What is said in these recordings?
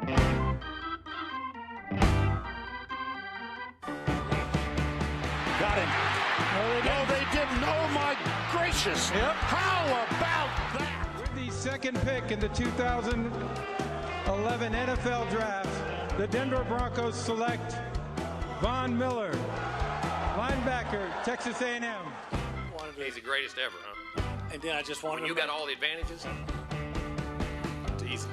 Got him. No, they didn't. Oh, my gracious. Yep. How about that? With the second pick in the 2011 NFL Draft, the Denver Broncos select Von Miller, linebacker, Texas A&M. He's the greatest ever, huh? And then I just wanted When you got all the advantages, it's easy.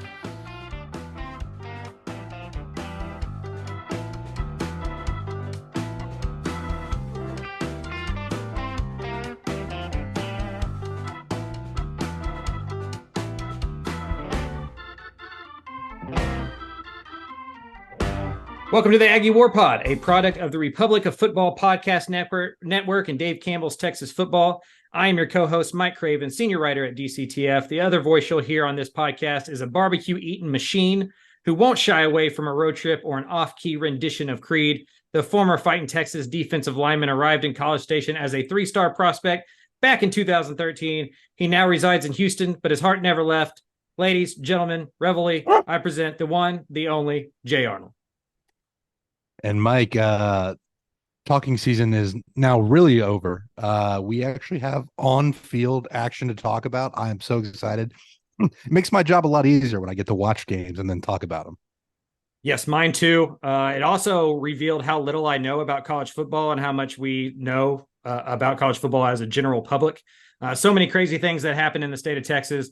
Welcome to the Aggie War Pod, a product of the Republic of Football Podcast Network and Dave Campbell's Texas Football. I am your co-host, Mike Craven, senior writer at DCTF. The other voice you'll hear on this podcast is a barbecue-eating machine who won't shy away from a road trip or an off-key rendition of Creed. The former Fighting Texas defensive lineman arrived in College Station as a three-star prospect back in 2013. He now resides in Houston, but his heart never left. Ladies, gentlemen, reveille, I present the one, the only, Jay Arnold. And Mike, talking season is now really over. We actually have on-field action to talk about. I am so excited. It makes my job a lot easier when I get to watch games and then talk about them. Yes, mine too. It also revealed how little I know about college football and how much we know about college football as a general public. So many crazy things that happen in the state of Texas.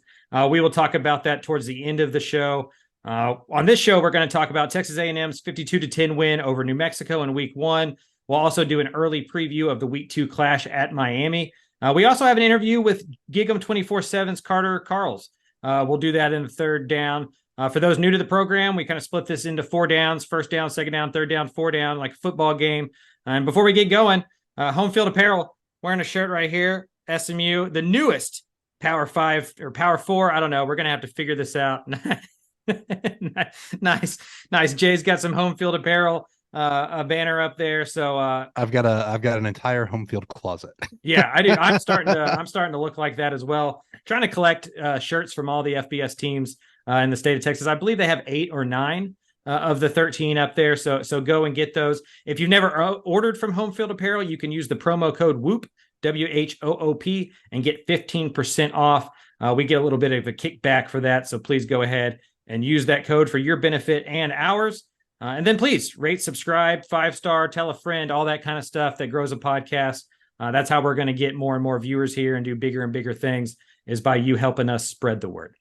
We will talk about that towards the end of the show. On this show, we're going to talk about Texas A&M's 52-10 win over New Mexico in Week 1. We'll also do an early preview of the Week 2 clash at Miami. We also have an interview with GigEm247's Carter Karels. We'll do that in the third down. For those new to the program, we kind of split this into 4 downs: first down, second down, third down, 4 down, like a football game. And before we get going, Home Field Apparel, wearing a shirt right here, SMU, the newest Power 5 or Power 4. I don't know. We're going to have to figure this out. Nice. Jay's got some Home Field Apparel, a banner up there. So I've got an entire home field closet. Yeah, I do. I'm starting to look like that as well. Trying to collect shirts from all the FBS teams in the state of Texas. I believe they have 8 or 9 of the 13 up there. So go and get those. If you've never ordered from Home Field Apparel, you can use the promo code WHOOP, WHOOP, and get 15% off. We get a little bit of a kickback for that. So please go ahead and use that code for your benefit and ours. And then please rate, subscribe, 5-star, tell a friend, all that kind of stuff that grows a podcast. That's how we're going to get more and more viewers here and do bigger and bigger things, is by you helping us spread the word.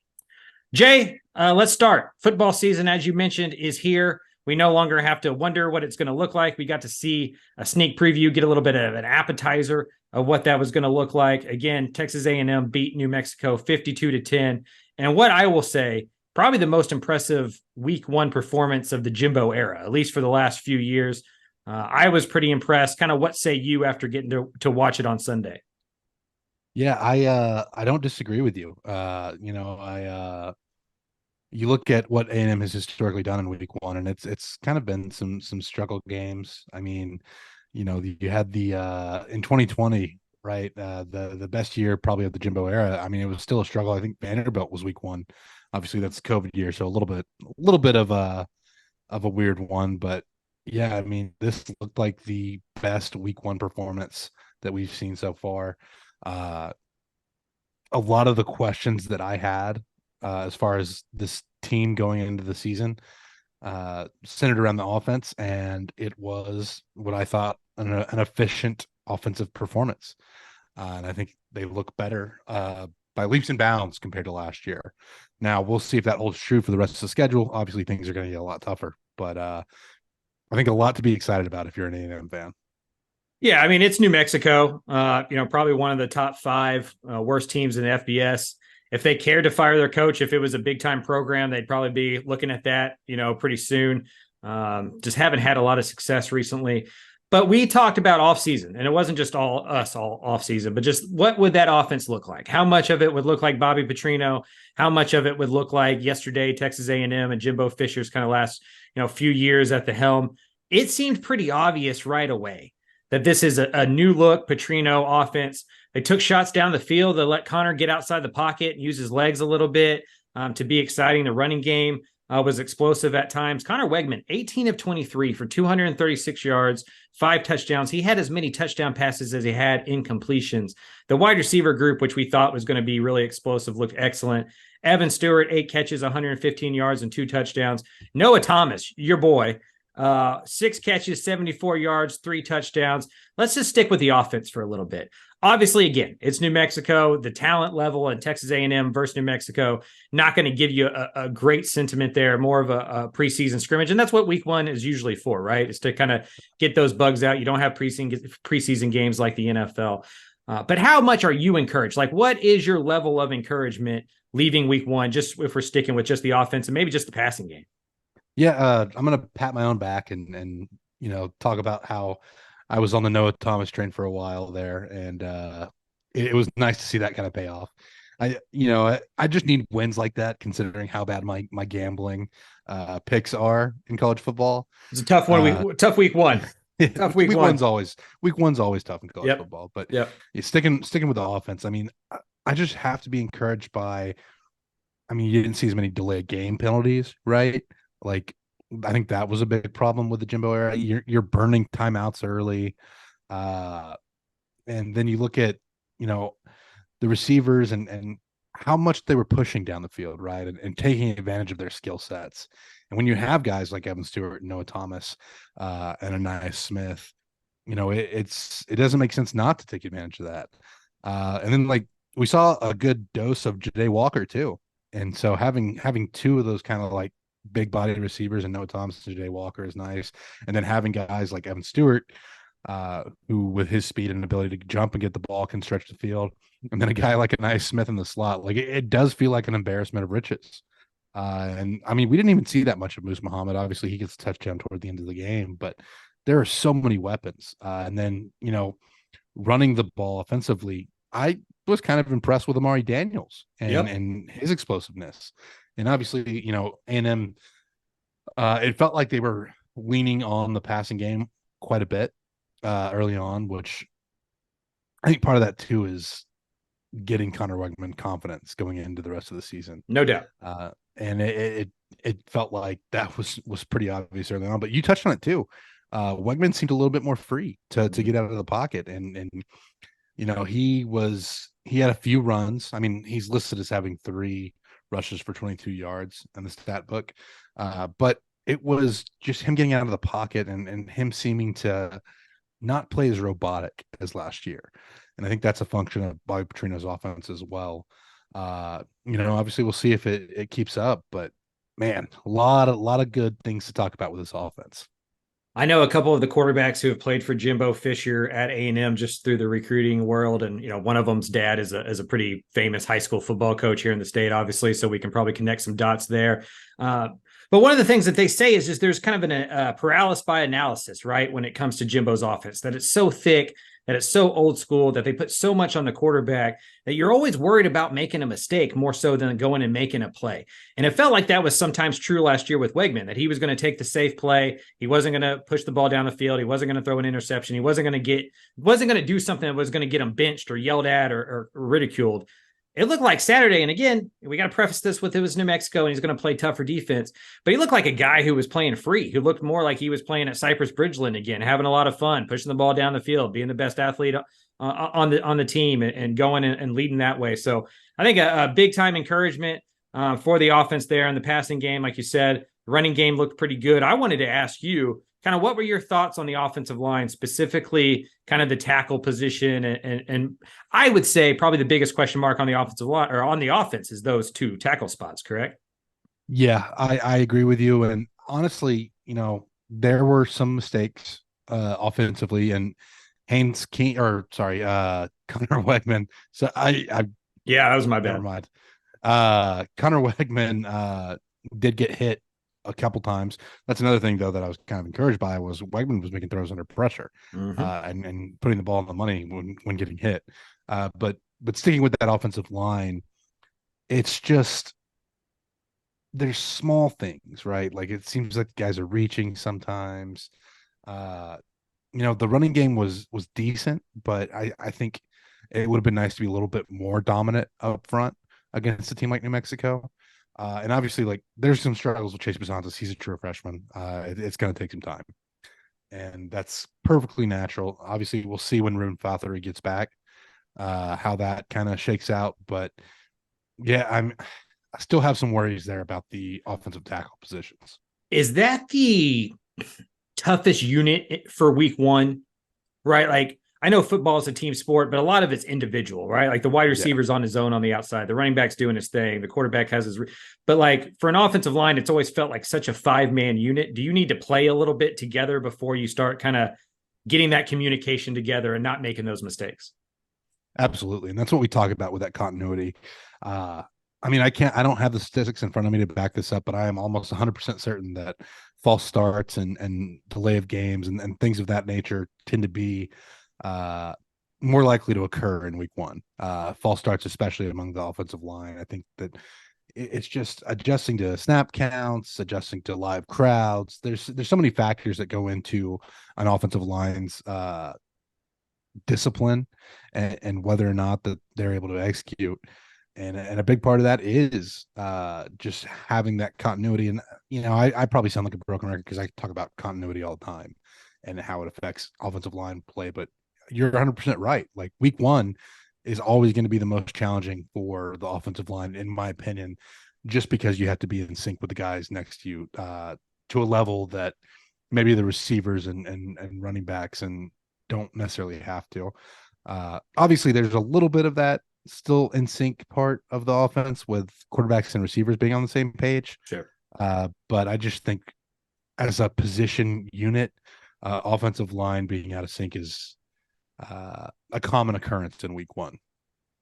Jay, let's start. Football season, as you mentioned, is here. We no longer have to wonder what it's going to look like. We got to see a sneak preview, get a little bit of an appetizer of what that was going to look like. Again, Texas A&M beat New Mexico 52-10. And what I will say, probably the most impressive Week 1 performance of the Jimbo era, at least for the last few years. I was pretty impressed. Kind of what say you after getting to watch it on Sunday? Yeah, I don't disagree with you. You look at what A&M has historically done in Week 1, and it's kind of been some struggle games. I mean, you had the in 2020, right? The best year probably of the Jimbo era. I mean, it was still a struggle. I think Vanderbilt was Week 1. Obviously, that's COVID year, so a little bit of a weird one. But yeah, I mean, this looked like the best Week 1 performance that we've seen so far. A lot of the questions that I had as far as this team going into the season centered around the offense, and it was what I thought an efficient offensive performance. And I think they look better by leaps and bounds compared to last year. Now, we'll see if that holds true for the rest of the schedule. Obviously, things are going to get a lot tougher, but I think a lot to be excited about if you're an A&M fan. Yeah, I mean, it's New Mexico, probably one of the top 5 worst teams in the FBS. If they cared to fire their coach, if it was a big-time program, they'd probably be looking at that, pretty soon. Just haven't had a lot of success recently. But we talked about offseason, and it wasn't just all offseason, but just what would that offense look like? How much of it would look like Bobby Petrino? How much of it would look like yesterday Texas A&M and Jimbo Fisher's kind of last few years at the helm? It seemed pretty obvious right away that this is a new look Petrino offense. They took shots down the field. They let Connor get outside the pocket and use his legs a little bit to be exciting, the running game. was explosive at times. Connor Wegman, 18 of 23 for 236 yards, 5 touchdowns. He had as many touchdown passes as he had incompletions. The wide receiver group, which we thought was going to be really explosive, looked excellent. Evan Stewart, 8 catches, 115 yards, and 2 touchdowns. Noah Thomas, your boy, 6 catches, 74 yards, 3 touchdowns. Let's just stick with the offense for a little bit. Obviously, again, it's New Mexico. The talent level in Texas A&M versus New Mexico, not going to give you a great sentiment there, more of a preseason scrimmage. And that's what week 1 is usually for, right? Is to kind of get those bugs out. You don't have preseason games like the NFL. But how much are you encouraged? Like, what is your level of encouragement leaving week 1, just if we're sticking with just the offense and maybe just the passing game? Yeah, I'm going to pat my own back and talk about how I was on the Noah Thomas train for a while there, and it was nice to see that kind of pay off. I just need wins like that, considering how bad my gambling picks are in college football. It's a tough one. Tough week 1. Tough week 1. One's always tough in college football. But sticking with the offense. I mean, I just have to be encouraged by. I mean, you didn't see as many delayed game penalties, right? Like, I think that was a big problem with the Jimbo era. You're burning timeouts early, and then you look at the receivers and how much they were pushing down the field, right, and taking advantage of their skill sets. And when you have guys like Evan Stewart, Noah Thomas, and Anais Smith, it doesn't make sense not to take advantage of that. And then like we saw a good dose of Ja'Day Walker too, and so having 2 of those kind of like big body receivers and Noah Thomas and Ja'Day Walker is nice. And then having guys like Evan Stewart, who with his speed and ability to jump and get the ball can stretch the field. And then a guy like Anais Smith in the slot, like it does feel like an embarrassment of riches. And I mean, we didn't even see that much of Moose Muhammad. Obviously, he gets a touchdown toward the end of the game, but there are so many weapons. And then, running the ball offensively, I was kind of impressed with Amari Daniels and his explosiveness. And obviously, A&M, it felt like they were leaning on the passing game quite a bit early on, which I think part of that too is getting Connor Wegman confidence going into the rest of the season. No doubt. And it felt like that was pretty obvious early on. But you touched on it too. Wegman seemed a little bit more free to get out of the pocket, and he had a few runs. I mean, he's listed as having 3 rushes for 22 yards in the stat book. But it was just him getting out of the pocket and him seeming to not play as robotic as last year. And I think that's a function of Bobby Petrino's offense as well. Obviously we'll see if it keeps up, but man, a lot of good things to talk about with this offense. I know a couple of the quarterbacks who have played for Jimbo Fisher at A&M just through the recruiting world. And, one of them's dad is a pretty famous high school football coach here in the state, obviously. So we can probably connect some dots there. But one of the things that they say is just there's kind of a paralysis by analysis, right? When it comes to Jimbo's offense, that it's so thick, that it's so old school, that they put so much on the quarterback that you're always worried about making a mistake more so than going and making a play. And it felt like that was sometimes true last year with Wegman, that he was going to take the safe play. He wasn't going to push the ball down the field. He wasn't going to throw an interception. He wasn't going to do something that was going to get him benched or yelled at or ridiculed. It looked like Saturday, and again, we got to preface this with it was New Mexico, and he's going to play tougher defense, but he looked like a guy who was playing free, who looked more like he was playing at Cypress Bridgeland again, having a lot of fun, pushing the ball down the field, being the best athlete on the team and going and leading that way. So I think a big-time encouragement for the offense there in the passing game. Like you said, the running game looked pretty good. I wanted to ask you, kind of what were your thoughts on the offensive line, specifically kind of the tackle position? And I would say probably the biggest question mark on the offensive line or on the offense is those 2 tackle spots, correct? Yeah, I agree with you. And honestly, there were some mistakes offensively, and Connor Wegman. So yeah, that was my bad. Never mind. Connor Wegman did get hit a couple times. That's another thing though that I was kind of encouraged by was Wegman was making throws under pressure and putting the ball on the money when getting hit. But sticking with that offensive line, it's just there's small things, right? Like it seems like guys are reaching sometimes. The running game was decent, but I think it would have been nice to be a little bit more dominant up front against a team like New Mexico. And obviously, like there's some struggles with Chase Bisontis. He's a true freshman. It's going to take some time, and that's perfectly natural. Obviously, we'll see when Ruben Fothery gets back, how that kind of shakes out. But yeah, I still have some worries there about the offensive tackle positions. Is that the toughest unit for week one? Right? Like, I know football is a team sport, but a lot of it's individual, right? Like the wide receiver's on his own on the outside, the running back's doing his thing, the quarterback has his. But like for an offensive line, it's always felt like such a 5-man unit. Do you need to play a little bit together before you start kind of getting that communication together and not making those mistakes? Absolutely, and that's what we talk about with that continuity. I mean, I don't have the statistics in front of me to back this up, but I am almost 100% certain that false starts and delay of games and things of that nature tend to be more likely to occur in week one. False starts, especially among the offensive line. I think that it's just adjusting to snap counts, adjusting to live crowds. There's so many factors that go into an offensive line's discipline and whether or not that they're able to execute. And a big part of that is just having that continuity. And, I probably sound like a broken record because I talk about continuity all the time and how it affects offensive line play. But you're 100% right. Like week one is always going to be the most challenging for the offensive line, in my opinion, just because you have to be in sync with the guys next to you to a level that maybe the receivers and running backs and don't necessarily have to. Obviously, there's a little bit of that still in sync part of the offense with quarterbacks and receivers being on the same page. Sure. But I just think as a position unit, offensive line being out of sync is a common occurrence in week one.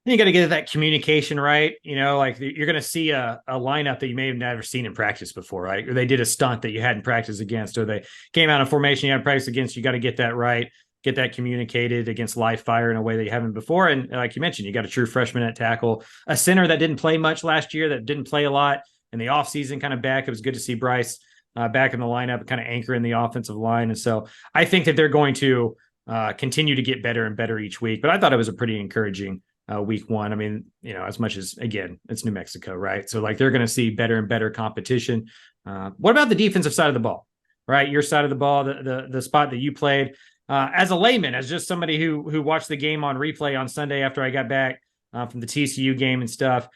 You got to get that communication right. Like you're going to see a lineup that you may have never seen in practice before, right? Or they did a stunt that you hadn't practiced against, or they came out in formation you hadn't practiced against. You got to get that right, get that communicated against live fire in a way that you haven't before. And like you mentioned, you got a true freshman at tackle, a center that didn't play much last year, that didn't play a lot in the offseason, kind of back. It was good to see Bryce back in the lineup, kind of anchoring the offensive line. And so I think that they're going to continue to get better and better each week. But I thought it was a pretty encouraging week one. I mean, as much as, again, it's New Mexico, right? So like they're going to see better and better competition. What about the defensive side of the ball, right? Your side of the ball, the spot that you played as a layman, as just somebody who watched the game on replay on Sunday after I got back from the TCU game and stuff.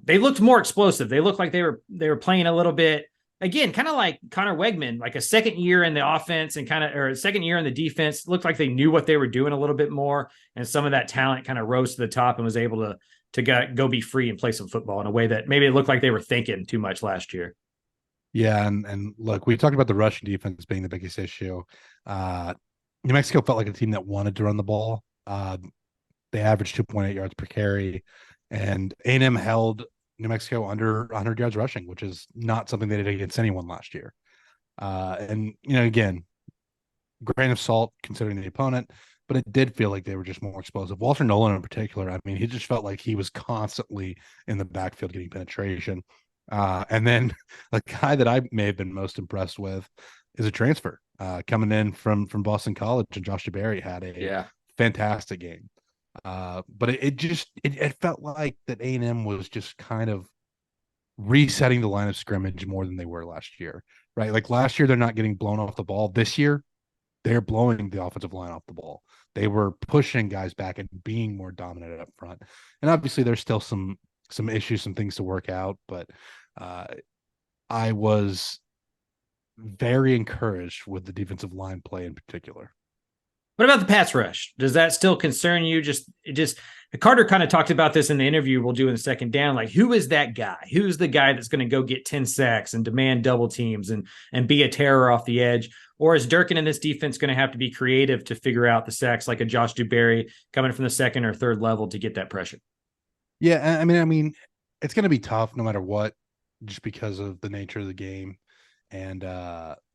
They looked more explosive. They looked like they were playing a little bit, again, kind of like Connor Wegman, like a second year in the offense or a second year in the defense. Looked like they knew what they were doing a little bit more, and some of that talent kind of rose to the top and was able to go be free and play some football in a way that maybe it looked like they were thinking too much last year. Yeah, and look, we talked about the rushing defense being the biggest issue. New Mexico felt like a team that wanted to run the ball. They averaged 2.8 yards per carry, and A&M held New Mexico under 100 yards rushing, which is not something they did against anyone last year. And, again, grain of salt considering the opponent, but it did feel like they were just more explosive. Walter Nolan in particular, I mean, he just felt like he was constantly in the backfield getting penetration. And then the guy that I may have been most impressed with is a transfer coming in from Boston College, and Josh DeBerry had a fantastic game. But it felt like that A&M was just kind of resetting the line of scrimmage more than they were last year, right? Like last year, they're not getting blown off the ball. This year, they're blowing the offensive line off the ball. They were pushing guys back and being more dominant up front. And obviously, there's still some issues, some things to work out. But I was very encouraged with the defensive line play in particular. What about the pass rush? Does that still concern you? Just Carter kind of talked about this in the interview we'll do in the second down. Like, who is that guy? Who's the guy that's going to go get 10 sacks and demand double teams and be a terror off the edge? Or is Durkin in this defense going to have to be creative to figure out the sacks like a Josh DeBerry coming from the second or third level to get that pressure? Yeah, I mean, it's going to be tough no matter what, just because of the nature of the game. And,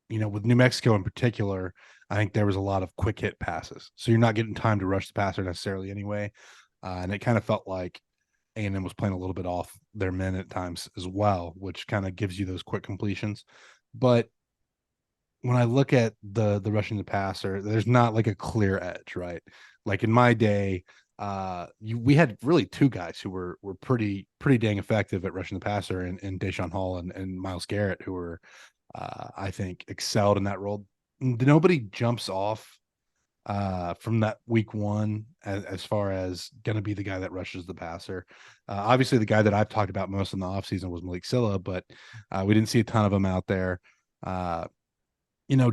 with New Mexico in particular, I think there was a lot of quick hit passes. So you're not getting time to rush the passer necessarily anyway. And it kind of felt like A&M was playing a little bit off their men at times as well, which kind of gives you those quick completions. But when I look at the rushing the passer, there's not like a clear edge, right? Like in my day, we had really two guys who were pretty dang effective at rushing the passer, and Deshaun Hall and Myles Garrett, who were I think excelled in that role. Nobody jumps off from that week one as far as going to be the guy that rushes the passer. Obviously, the guy that I've talked about most in the offseason was Malik Silla, but we didn't see a ton of him out there.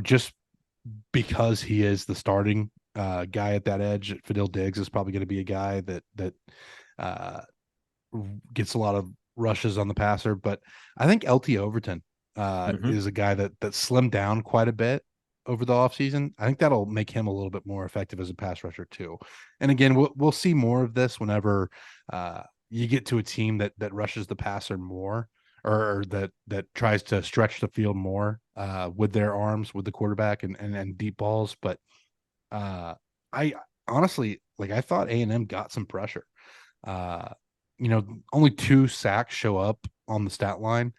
Just because he is the starting guy at that edge. Fadil Diggs is probably going to be a guy that gets a lot of rushes on the passer, but I think LT Overton is a guy that slimmed down quite a bit over the offseason. I think that'll make him a little bit more effective as a pass rusher too. And again, we'll see more of this whenever you get to a team that rushes the passer more, or that tries to stretch the field more with their arms, with the quarterback and deep balls. But I honestly, I thought A&M got some pressure. Only 2 sacks show up on the stat line,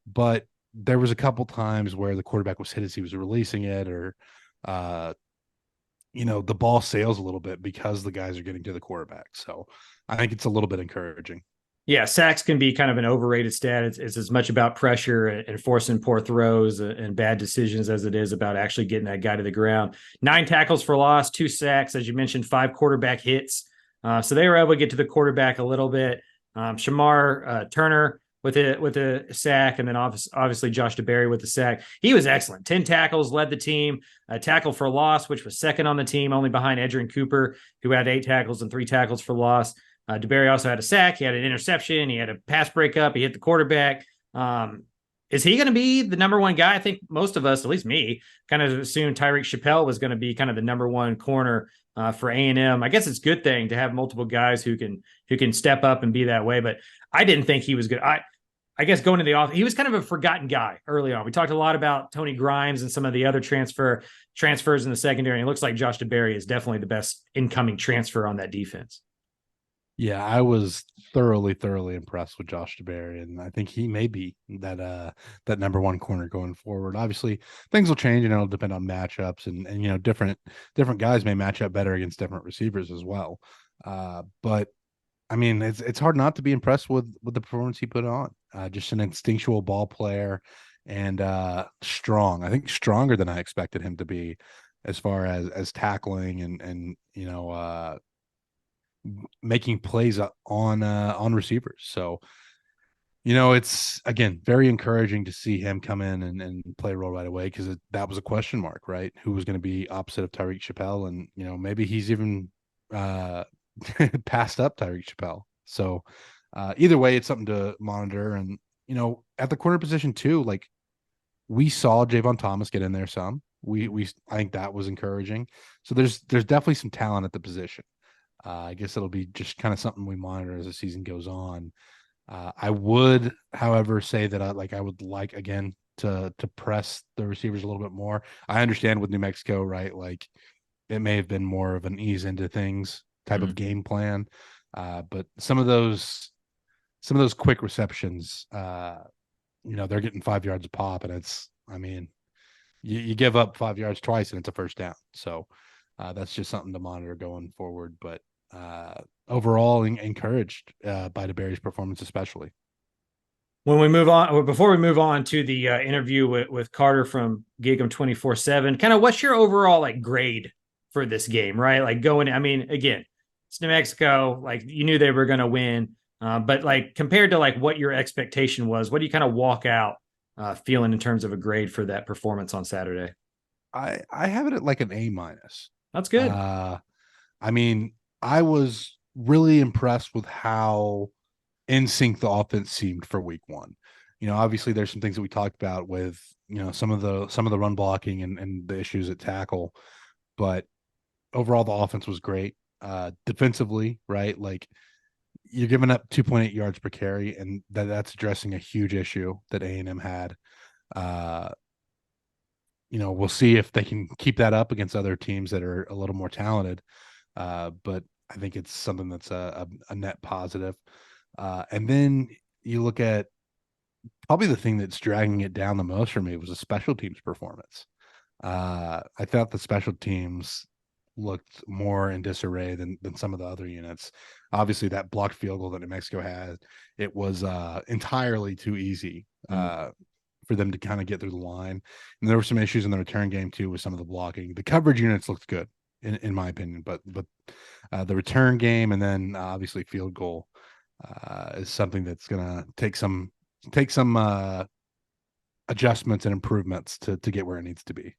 but there was a couple times where the quarterback was hit as he was releasing it, or the ball sails a little bit because the guys are getting to the quarterback. So I think it's a little bit encouraging. Yeah, sacks can be kind of an overrated stat. It's as much about pressure and forcing poor throws and bad decisions as it is about actually getting that guy to the ground. 9 tackles for loss, 2 sacks, as you mentioned, 5 quarterback hits. So they were able to get to the quarterback a little bit. Shamar Turner with a sack, and then obviously Josh DeBerry with the sack. He was excellent. 10 tackles, led the team. A tackle for loss, which was second on the team, only behind Edgerrin Cooper, who had 8 tackles and 3 tackles for loss. DeBerry also had a sack. He had an interception. He had a pass breakup. He hit the quarterback. Is he going to be the number one guy? I think most of us, at least me, kind of assumed Tyreek Chappelle was going to be kind of the number one corner for A&M. I guess it's a good thing to have multiple guys who can step up and be that way. But I didn't think he was good. I guess going to the off, he was kind of a forgotten guy early on. We talked a lot about Tony Grimes and some of the other transfers in the secondary. And it looks like Josh DeBerry is definitely the best incoming transfer on that defense. Yeah, I was thoroughly impressed with Josh DeBerry, and I think he may be that number one corner going forward. Obviously, things will change, and it'll depend on matchups, and different guys may match up better against different receivers as well. But I mean, it's hard not to be impressed with the performance he put on. Just an instinctual ball player, and strong. I think stronger than I expected him to be, as far as tackling and making plays on receivers. So, it's again very encouraging to see him come in and play a role right away, because that was a question mark, right? Who was going to be opposite of Tyreek Chappelle, and maybe he's even passed up Tyreek Chappelle. So either way, it's something to monitor. And at the corner position too, we saw Javon Thomas get in there some. I think that was encouraging. So there's definitely some talent at the position. I guess it'll be just kind of something we monitor as the season goes on. I would, however, say that I would like again to press the receivers a little bit more. I understand with New Mexico, right? It may have been more of an ease into things type of game plan, but some of those quick receptions, they're getting 5 yards a pop, and you give up 5 yards twice and it's a first down. So that's just something to monitor going forward. But overall, encouraged by DeBerry's performance, especially. When we move on, or before we move on to the interview with Carter from GigEm247, kind of what's your overall grade for this game, right? Again, it's New Mexico. You knew they were going to win, but compared to what your expectation was, what do you kind of walk out feeling in terms of a grade for that performance on Saturday? I have it at an A-. That's good. I was really impressed with how in sync the offense seemed for week one. Obviously there's some things that we talked about with, some of the run blocking and the issues at tackle, but overall the offense was great. Defensively, right? You're giving up 2.8 yards per carry, and that's addressing a huge issue that A&M had. We'll see if they can keep that up against other teams that are a little more talented. But I think it's something that's a net positive. And then you look at probably the thing that's dragging it down the most for me was the special teams performance. I thought the special teams looked more in disarray than some of the other units. Obviously, that blocked field goal that New Mexico had, it was entirely too easy for them to kind of get through the line. And there were some issues in the return game too with some of the blocking. The coverage units looked good in my opinion, but the return game and then obviously field goal is something that's gonna take some adjustments and improvements to get where it needs to be.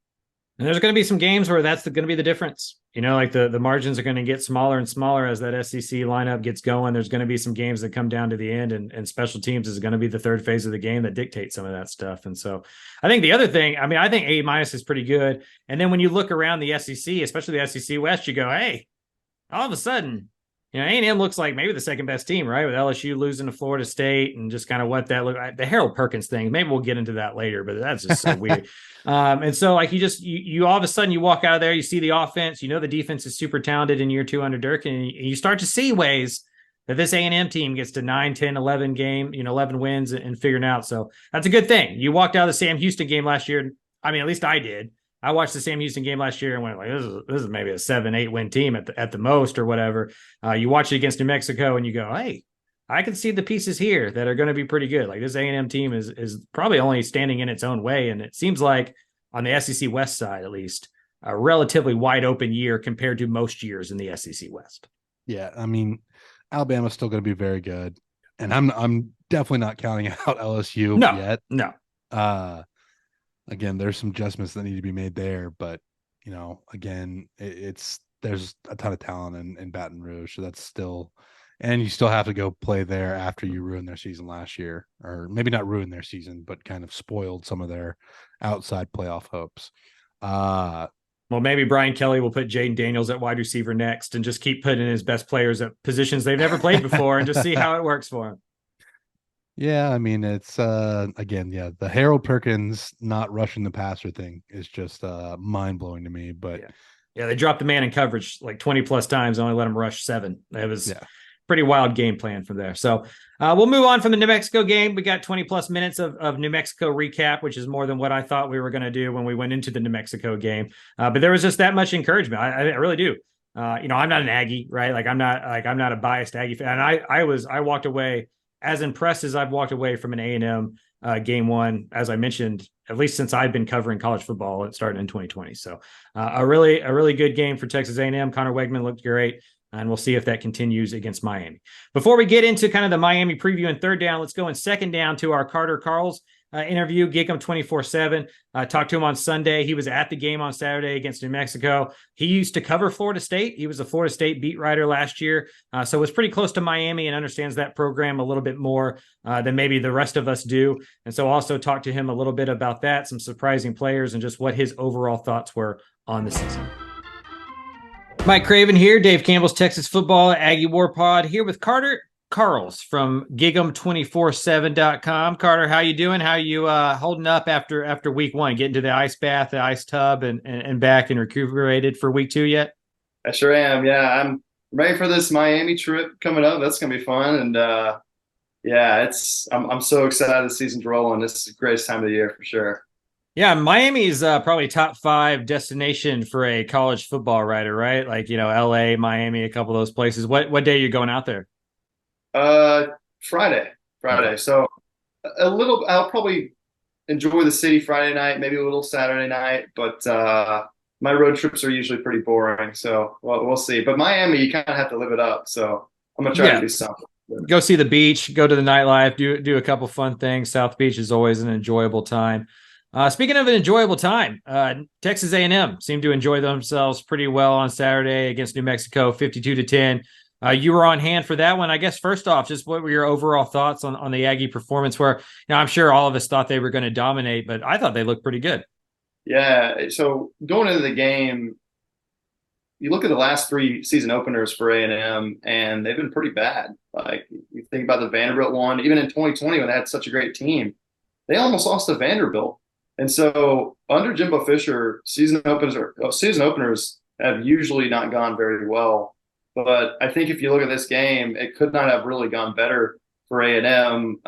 And there's going to be some games where that's going to be the difference. Like the margins are going to get smaller and smaller as that SEC lineup gets going. There's going to be some games that come down to the end, and special teams is going to be the third phase of the game that dictates some of that stuff. And so I think the other thing, I think A- is pretty good. And then when you look around the SEC, especially the SEC West, you go, hey, all of a sudden, A&M looks like maybe the second best team, right? With LSU losing to Florida State and just kind of what that looked like. The Harold Perkins thing, maybe we'll get into that later, but that's just so weird. And so like you all of a sudden you walk out of there, you see the offense, the defense is super talented in year 2 under Dirk, and you start to see ways that this A&M team gets to 9, 10, 11 11 wins and figuring out. So that's a good thing. You walked out of the Sam Houston game last year. At least I did. I watched the Sam Houston game last year and went like, this is maybe a 7-8 win team at the most or whatever. You watch it against New Mexico and you go, hey, I can see the pieces here that are going to be pretty good. Like this A&M team is probably only standing in its own way. And it seems like on the SEC West side, at least, a relatively wide open year compared to most years in the SEC West. Yeah. Alabama's still going to be very good. And I'm definitely not counting out LSU yet. No. Again, there's some adjustments that need to be made there, but again, there's a ton of talent in Baton Rouge, so that's still, and you still have to go play there after you ruined their season last year, or maybe not ruin their season, but kind of spoiled some of their outside playoff hopes. Well, maybe Brian Kelly will put Jaden Daniels at wide receiver next and just keep putting his best players at positions they've never played before and just see how it works for him. Yeah, it's again, the Harold Perkins not rushing the passer thing is just mind-blowing to me. But yeah, they dropped the man in coverage like 20 plus times, only let him rush 7. It was pretty wild game plan from there. So we'll move on from the New Mexico game. We got 20 plus minutes of New Mexico recap, which is more than what I thought we were going to do when we went into the New Mexico game. But there was just that much encouragement. I really do. I'm not an Aggie, right? I'm not a biased Aggie fan. And I walked away as impressed as I've walked away from an A&M game one, as I mentioned, at least since I've been covering college football starting in 2020. So a really good game for Texas A&M. Connor Wegman looked great, and we'll see if that continues against Miami. Before we get into kind of the Miami preview and third down, let's go in second down to our Carter Karels interview, GigEm247. Talked to him on Sunday. He was at the game on Saturday against New Mexico. He used to cover Florida State. He was a Florida State beat writer last year, so was pretty close to Miami and understands that program a little bit more than maybe the rest of us do. And so also talked to him a little bit about that, some surprising players, and just what his overall thoughts were on the season. Mike Craven here, Dave Campbell's Texas Football, Aggie War Pod, here with Carter Karels from GigEm247.com. Carter, how you doing? How you holding up after week 1? Getting to the ice bath, the ice tub, and back and recuperated for week 2 yet? I sure am. Yeah, I'm ready for this Miami trip coming up. That's gonna be fun, and I'm so excited the season's rolling. This is the greatest time of the year for sure. Yeah, Miami's probably top 5 destination for a college football writer, right? Like LA, Miami, a couple of those places. What day are you going out there? Friday. So I'll probably enjoy the city Friday night, maybe a little Saturday night, but my road trips are usually pretty boring. So we'll see. But Miami, you kind of have to live it up. So I'm going to try to do something. Go see the beach, go to the nightlife, do a couple fun things. South Beach is always an enjoyable time. Speaking of an enjoyable time, Texas A&M seemed to enjoy themselves pretty well on Saturday against New Mexico, 52-10. You were on hand for that one. I guess first off, just what were your overall thoughts on the Aggie performance? Where I'm sure all of us thought they were going to dominate, but I thought they looked pretty good. Yeah. So going into the game, you look at the last 3 season openers for A&M, and they've been pretty bad. Like you think about the Vanderbilt one, even in 2020 when they had such a great team, they almost lost to Vanderbilt. And so under Jimbo Fisher, season openers have usually not gone very well. But I think if you look at this game, it could not have really gone better for A&M.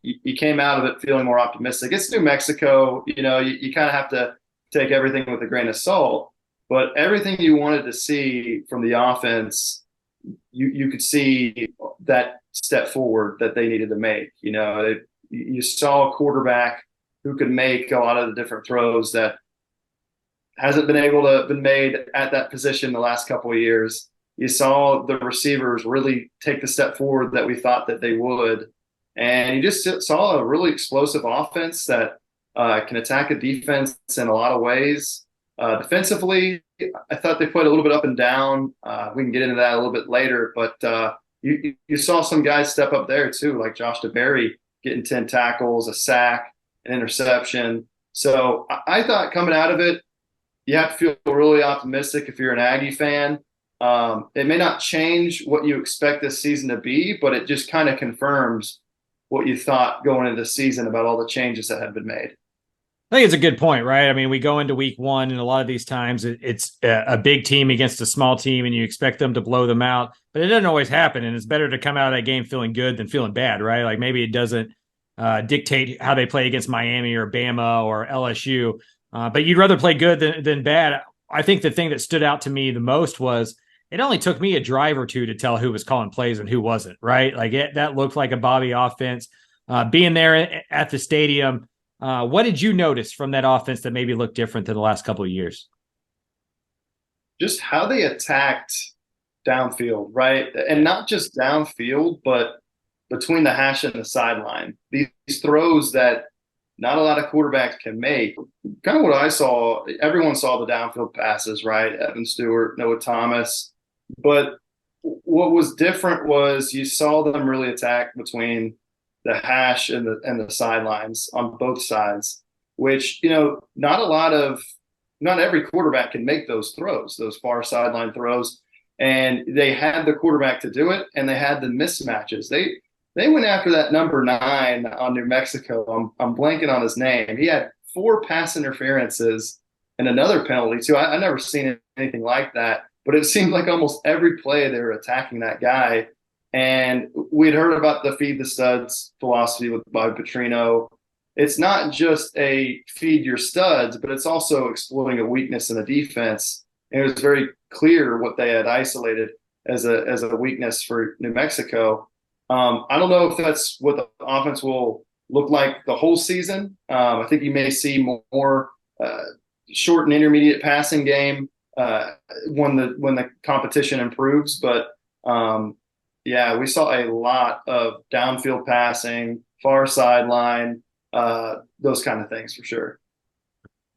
You came out of it feeling more optimistic. It's New Mexico. You kind of have to take everything with a grain of salt. but everything you wanted to see from the offense, you could see that step forward that they needed to make. You saw a quarterback who could make a lot of the different throws that hasn't been able to been made at that position the last couple of years. You saw the receivers really take the step forward that we thought that they would. And you just saw a really explosive offense that can attack a defense in a lot of ways. Defensively, I thought they played a little bit up and down. We can get into that a little bit later, but you saw some guys step up there too, like Josh DeBerry getting 10 tackles, a sack, an interception. So I thought coming out of it, you have to feel really optimistic if you're an Aggie fan. It may not change what you expect this season to be, but it just kind of confirms what you thought going into the season about all the changes that had been made. I think it's a good point, right? I mean, we go into week one, and a lot of these times it's a big team against a small team, and you expect them to blow them out, but it doesn't always happen. And it's better to come out of that game feeling good than feeling bad, right? Like maybe it doesn't dictate how they play against Miami or Bama or LSU, but you'd rather play good than bad. I think the thing that stood out to me the most was it only took me a drive or two to tell who was calling plays and who wasn't, right? Like that looked like a Bobby offense. Being there at the stadium, what did you notice from that offense that maybe looked different than the last couple of years? Just how they attacked downfield, right? And not just downfield, but between the hash and the sideline. These throws that not a lot of quarterbacks can make. Kind of what I saw, everyone saw the downfield passes, right? Evan Stewart, Noah Thomas. But what was different was you saw them really attack between the hash and the sidelines on both sides, which, not every quarterback can make those throws, those far sideline throws. And they had the quarterback to do it, and they had the mismatches. They went after that number 9 on New Mexico. I'm blanking on his name. He had 4 pass interferences and another penalty too. I never seen anything like that, but it seemed like almost every play they were attacking that guy. And we'd heard about the feed the studs philosophy by Petrino. It's not just a feed your studs, but it's also exploiting a weakness in the defense. And it was very clear what they had isolated as a weakness for New Mexico. I don't know if that's what the offense will look like the whole season. I think you may see more short and intermediate passing game when the competition improves. But we saw a lot of downfield passing, far sideline, those kind of things for sure.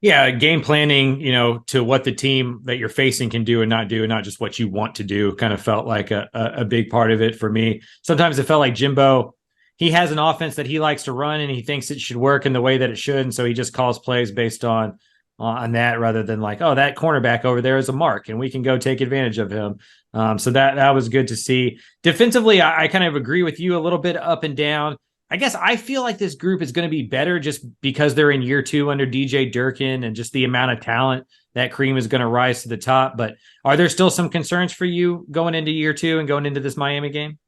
Yeah, game planning, to what the team that you're facing can do and not do, and not just what you want to do, kind of felt like a big part of it for me. Sometimes it felt like Jimbo, he has an offense that he likes to run, and he thinks it should work in the way that it should, and so he just calls plays based on that rather than like, oh, that cornerback over there is a mark, and we can go take advantage of him. So that was good to see. Defensively, I kind of agree with you, a little bit up and down. I guess I feel like this group is going to be better just because they're in year 2 under DJ Durkin and just the amount of talent that cream is going to rise to the top. But are there still some concerns for you going into year 2 and going into this Miami game?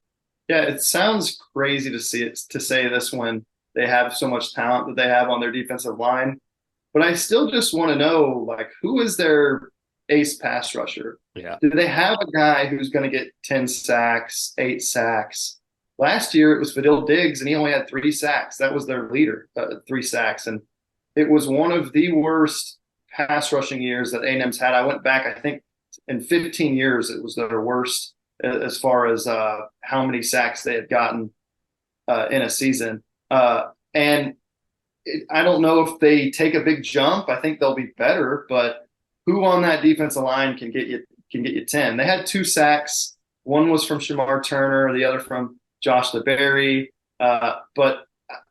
Yeah, it sounds crazy to say this when they have so much talent that they have on their defensive line. But I still just want to know, like, who is their ace pass rusher? Yeah. Do they have a guy who's going to get 10 sacks, 8 sacks? Last year, it was Fadil Diggs, and he only had 3 sacks. That was their leader, 3 sacks. And it was one of the worst pass rushing years that A&M's had. I went back, I think, in 15 years, it was their worst as far as how many sacks they had gotten in a season. I don't know if they take a big jump. I think they'll be better, but who on that defensive line can get you 10? They had 2 sacks. One was from Shamar Turner, the other from Josh DeBerry. But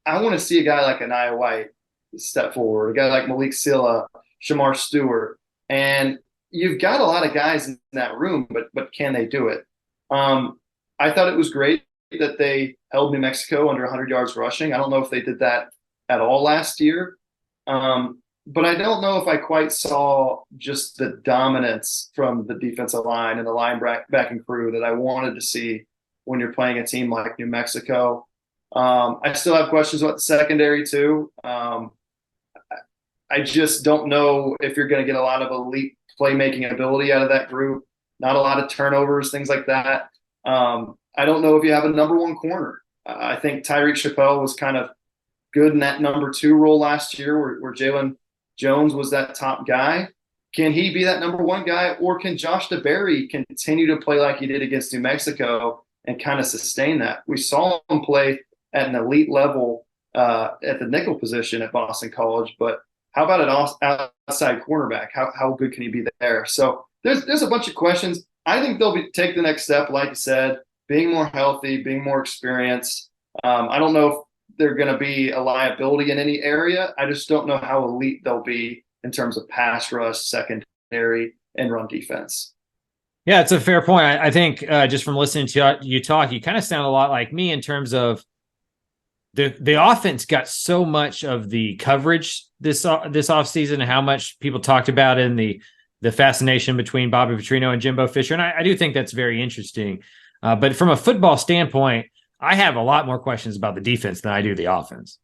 I want to see a guy like Anaya White step forward, a guy like Malik Silla, Shamar Stewart. And you've got a lot of guys in that room, but can they do it? I thought it was great that they held New Mexico under 100 yards rushing. I don't know if they did that at all last year. But I don't know if I quite saw just the dominance from the defensive line and the linebacking crew that I wanted to see when you're playing a team like New Mexico. I still have questions about the secondary too. I I just don't know if you're going to get a lot of elite playmaking ability out of that group. Not a lot of turnovers, things like that. I don't know if you have a number one corner. I think Tyreek Chappelle was kind of good in that number 2 role last year where Jalen Jones was that top guy. Can he be that number 1 guy, or can Josh DeBerry continue to play like he did against New Mexico and kind of sustain that? We saw him play at an elite level at the nickel position at Boston College, but how about an outside cornerback? How good can he be there? So there's a bunch of questions. I think they'll take the next step, like I said, being more healthy, being more experienced. I don't know if they're going to be a liability in any area. I just don't know how elite they'll be in terms of pass rush, secondary, and run defense. Yeah, it's a fair point. I think just from listening to you talk, you kind of sound a lot like me in terms of the offense got so much of the coverage this offseason, and how much people talked about in the fascination between Bobby Petrino and Jimbo Fisher. And I do think that's very interesting. But from a football standpoint, I have a lot more questions about the defense than I do the offense.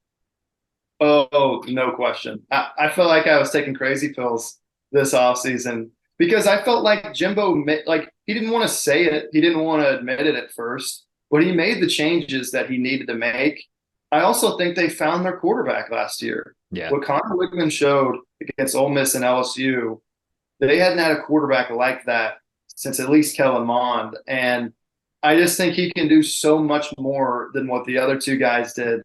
Oh, no question. I felt like I was taking crazy pills this offseason because I felt like Jimbo, like, he didn't want to say it. He didn't want to admit it at first, but he made the changes that he needed to make. I also think they found their quarterback last year. Yeah. What Connor Wickman showed against Ole Miss and LSU, they hadn't had a quarterback like that since at least Kellen Mond. And I just think he can do so much more than what the other 2 guys did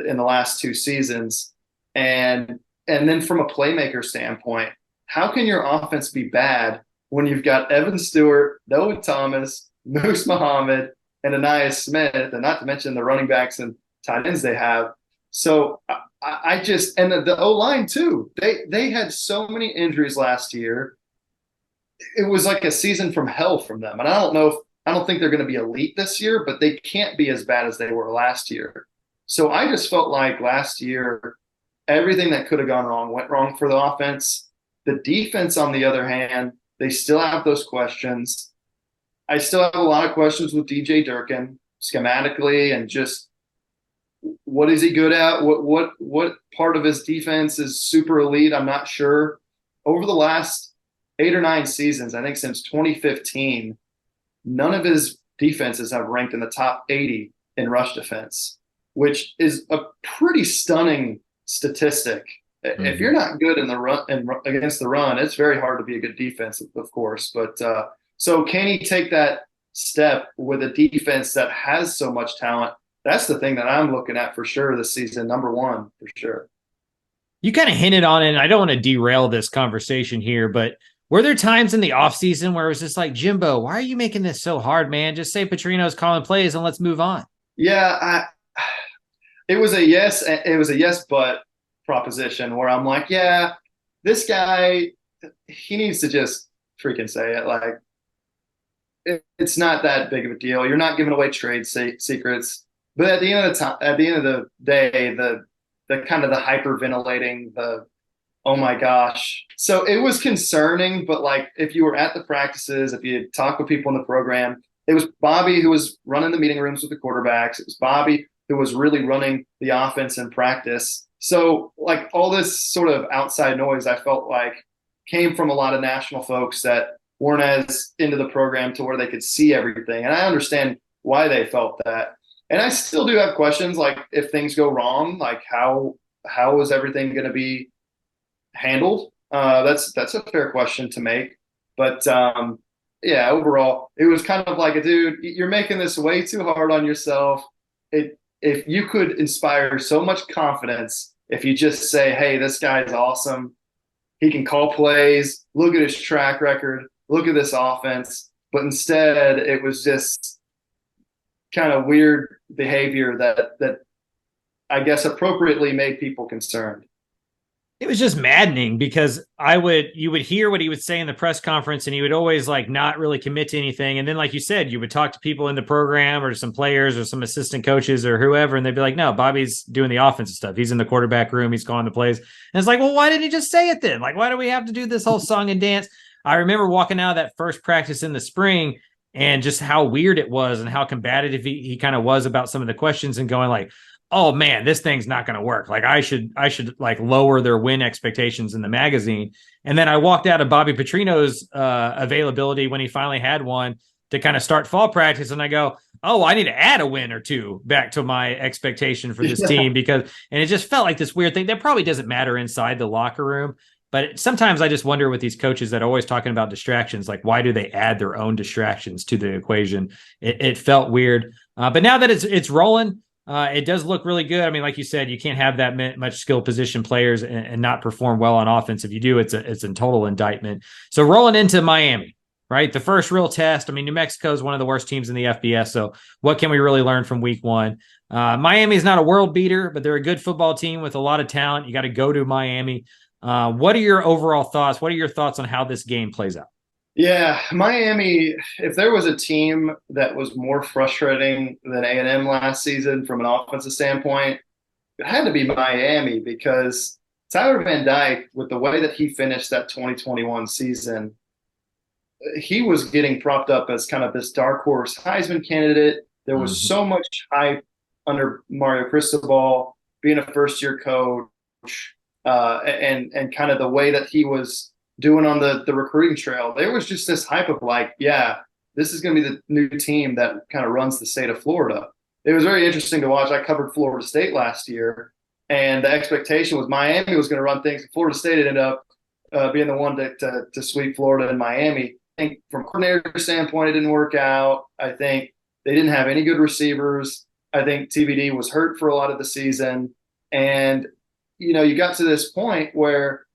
in the last 2 seasons. And then from a playmaker standpoint, how can your offense be bad when you've got Evan Stewart, Noah Thomas, Moose Muhammad, and Anais Smith, and not to mention the running backs and tight ends they have? So I just – and the O-line too. They had so many injuries last year. It was like a season from hell from them. And I don't think they're going to be elite this year, but they can't be as bad as they were last year. So I just felt like last year, everything that could have gone wrong went wrong for the offense. The defense, on the other hand, they still have those questions. I still have a lot of questions with DJ Durkin schematically and just what is he good at? What part of his defense is super elite? I'm not sure. Over the last 8 or 9 seasons, I think since 2015, none of his defenses have ranked in the top 80 in rush defense, which is a pretty stunning statistic. Mm-hmm. If you're not good in the run and against the run, it's very hard to be a good defense, of course. But so can he take that step with a defense that has so much talent? That's the thing that I'm looking at for sure this season. Number 1 for sure. You kind of hinted on it, and I don't want to derail this conversation here, but were there times in the offseason where it was just like, Jimbo, why are you making this so hard, man? Just say Petrino's calling plays and let's move on. Yeah, it was a yes. It was a yes, but proposition where I'm like, yeah, this guy, he needs to just freaking say it. Like, it's not that big of a deal. You're not giving away trade secrets. But at the end of the day, the kind of the hyperventilating, the oh my gosh. So it was concerning, but like if you were at the practices, if you talked with people in the program, it was Bobby who was running the meeting rooms with the quarterbacks. It was Bobby who was really running the offense in practice. So like all this sort of outside noise, I felt like came from a lot of national folks that weren't as into the program to where they could see everything. And I understand why they felt that. And I still do have questions, like if things go wrong, like how is everything going to be handled? That's a fair question to make. But yeah, overall, it was kind of like, dude, you're making this way too hard on yourself. If you could inspire so much confidence, if you just say, hey, this guy is awesome. He can call plays. Look at his track record. Look at this offense. But instead, it was just kind of weird behavior that I guess appropriately made people concerned. It was just maddening because you would hear what he would say in the press conference and he would always like not really commit to anything. And then, like you said, you would talk to people in the program or some players or some assistant coaches or whoever, and they'd be like, no, Bobby's doing the offensive stuff. He's in the quarterback room. He's calling the plays. And it's like, well, why didn't he just say it then? Like, why do we have to do this whole song and dance? I remember walking out of that first practice in the spring and just how weird it was and how combative he kind of was about some of the questions and going like, oh man, this thing's not going to work. Like I should like lower their win expectations in the magazine. And then I walked out of Bobby Petrino's availability when he finally had one to kind of start fall practice. And I go, oh, I need to add a win or two back to my expectation for this team and it just felt like this weird thing that probably doesn't matter inside the locker room. But sometimes I just wonder with these coaches that are always talking about distractions, like why do they add their own distractions to the equation? It felt weird. But now that it's rolling, it does look really good. I mean, like you said, you can't have that much skill position players and not perform well on offense. If you do, it's a total indictment. So rolling into Miami, right? The first real test. I mean, New Mexico is one of the worst teams in the FBS. So what can we really learn from week one? Miami is not a world beater, but they're a good football team with a lot of talent. You got to go to Miami. What are your overall thoughts? What are your thoughts on how this game plays out? Yeah, Miami, if there was a team that was more frustrating than A&M last season from an offensive standpoint, it had to be Miami because Tyler Van Dyke, with the way that he finished that 2021 season, he was getting propped up as kind of this dark horse Heisman candidate. There was so much hype under Mario Cristobal being a first-year coach and kind of the way that he was doing on the recruiting trail. There was just this hype of like, yeah, this is going to be the new team that kind of runs the state of Florida. It was very interesting to watch. I covered Florida State last year, and the expectation was Miami was going to run things. Florida State ended up being the one to sweep Florida and Miami. I think from coordinator standpoint, it didn't work out. I think they didn't have any good receivers. I think TVD was hurt for a lot of the season. And, you got to this point where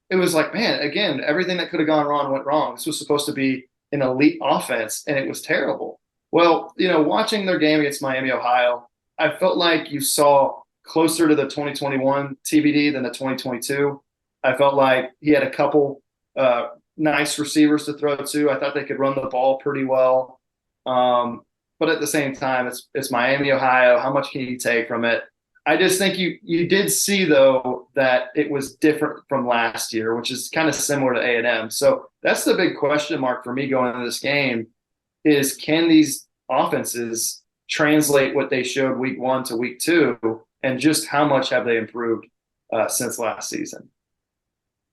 it was like, man, again, everything that could have gone wrong went wrong. This was supposed to be an elite offense, and it was terrible. Well, watching their game against Miami, Ohio, I felt like you saw closer to the 2021 TBD than the 2022. I felt like he had a couple nice receivers to throw to. I thought they could run the ball pretty well. But at the same time, it's Miami, Ohio. How much can you take from it? I just think you did see, though, that it was different from last year, which is kind of similar to A&M. So that's the big question mark for me going into this game is, can these offenses translate what they showed week one to week two, and just how much have they improved since last season?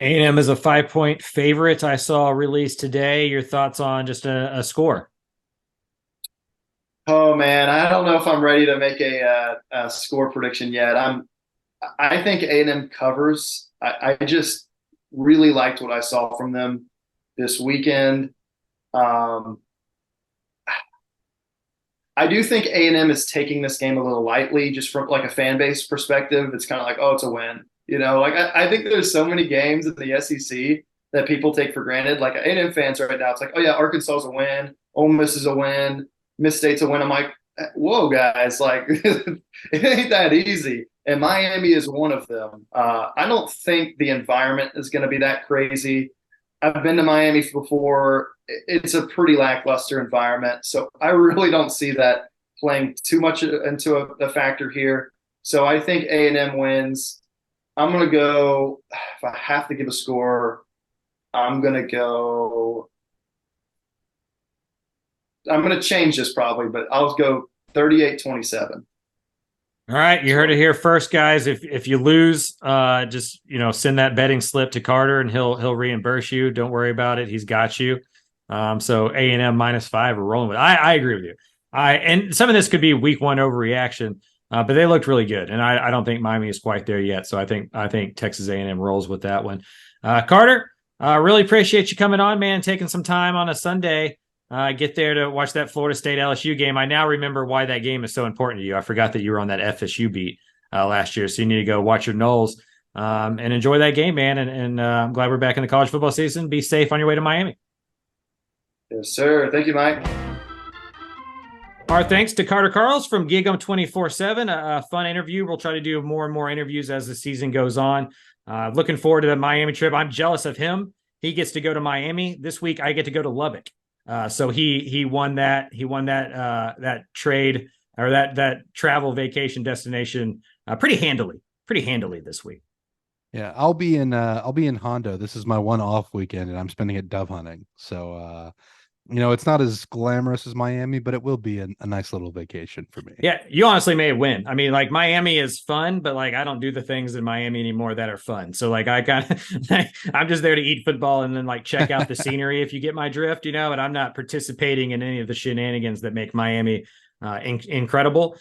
A&M is a 5-point favorite. I saw released today. Your thoughts on just a score? Oh man, I don't know if I'm ready to make a score prediction yet. I think A&M covers. I just really liked what I saw from them this weekend. I do think A&M is taking this game a little lightly, just from like a fan base perspective. It's kind of like, oh, it's a win. I think there's so many games in the SEC that people take for granted. Like A&M fans right now, it's like, oh yeah, Arkansas is a win, Ole Miss is a win, Miss State's a win. I'm like, whoa, guys, like it ain't that easy. And Miami is one of them. I don't think the environment is going to be that crazy. I've been to Miami before. It's a pretty lackluster environment. So I really don't see that playing too much into a factor here. So I think A&M wins. I'm going to go, if I have to give a score, I'm going to change this probably, but I'll go 38-27. All right, you heard it here first, guys. If you lose, just send that betting slip to Carter, and he'll reimburse you. Don't worry about it; he's got you. So A&M -5, we're rolling with. I agree with you. And some of this could be week one overreaction, but they looked really good, and I don't think Miami is quite there yet. So I think Texas A&M rolls with that one. Carter, really appreciate you coming on, man. Taking some time on a Sunday. Get there to watch that Florida State LSU game. I now remember why that game is so important to you. I forgot that you were on that FSU beat last year, so you need to go watch your Noles and enjoy that game, man. And I'm glad we're back in the college football season. Be safe on your way to Miami. Yes, sir. Thank you, Mike. Our thanks to Carter Karels from GigEm247. A fun interview. We'll try to do more and more interviews as the season goes on. Looking forward to the Miami trip. I'm jealous of him. He gets to go to Miami this week. I get to go to Lubbock. So he won that that trade or that travel vacation destination pretty handily this week. Yeah, I'll be in Hondo. This is my one off weekend, and I'm spending it dove hunting. So It's not as glamorous as Miami, but it will be a nice little vacation for me. Yeah, you honestly may win. I mean, like Miami is fun, but like I don't do the things in Miami anymore that are fun. So like I kind of I'm just there to eat football and then like check out the scenery if you get my drift, and I'm not participating in any of the shenanigans that make Miami incredible.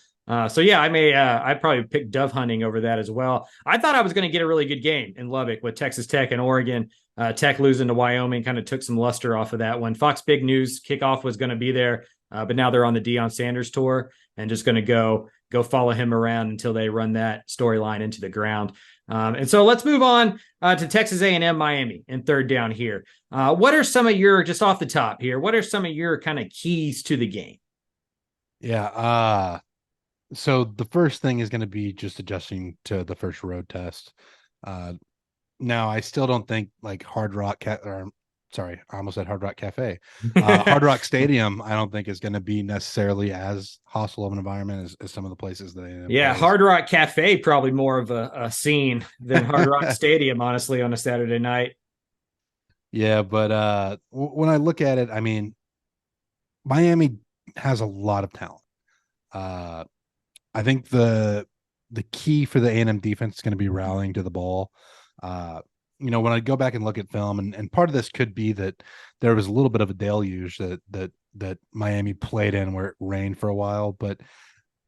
So yeah, I'd probably pick dove hunting over that as well. I thought I was going to get a really good game in Lubbock with Texas Tech and Oregon. Tech losing to Wyoming kind of took some luster off of that one. Fox Big News kickoff was going to be there, but now they're on the Deion Sanders tour and just going to go follow him around until they run that storyline into the ground. And so let's move on to Texas A&M Miami in third down here. What are some of your, just off the top here, what are some of your kind of keys to the game? Yeah. So the first thing is going to be just adjusting to the first road test. Now, I still don't think like I almost said Hard Rock Cafe. Hard Rock Stadium, I don't think is going to be necessarily as hostile of an environment as some of the places that. Yeah, Hard Rock Cafe probably more of a scene than Hard Rock Stadium, honestly, on a Saturday night. Yeah, but when I look at it, I mean, Miami has a lot of talent. I think the key for the A&M defense is going to be rallying to the ball. When I go back and look at film, and part of this could be that there was a little bit of a deluge that Miami played in where it rained for a while, but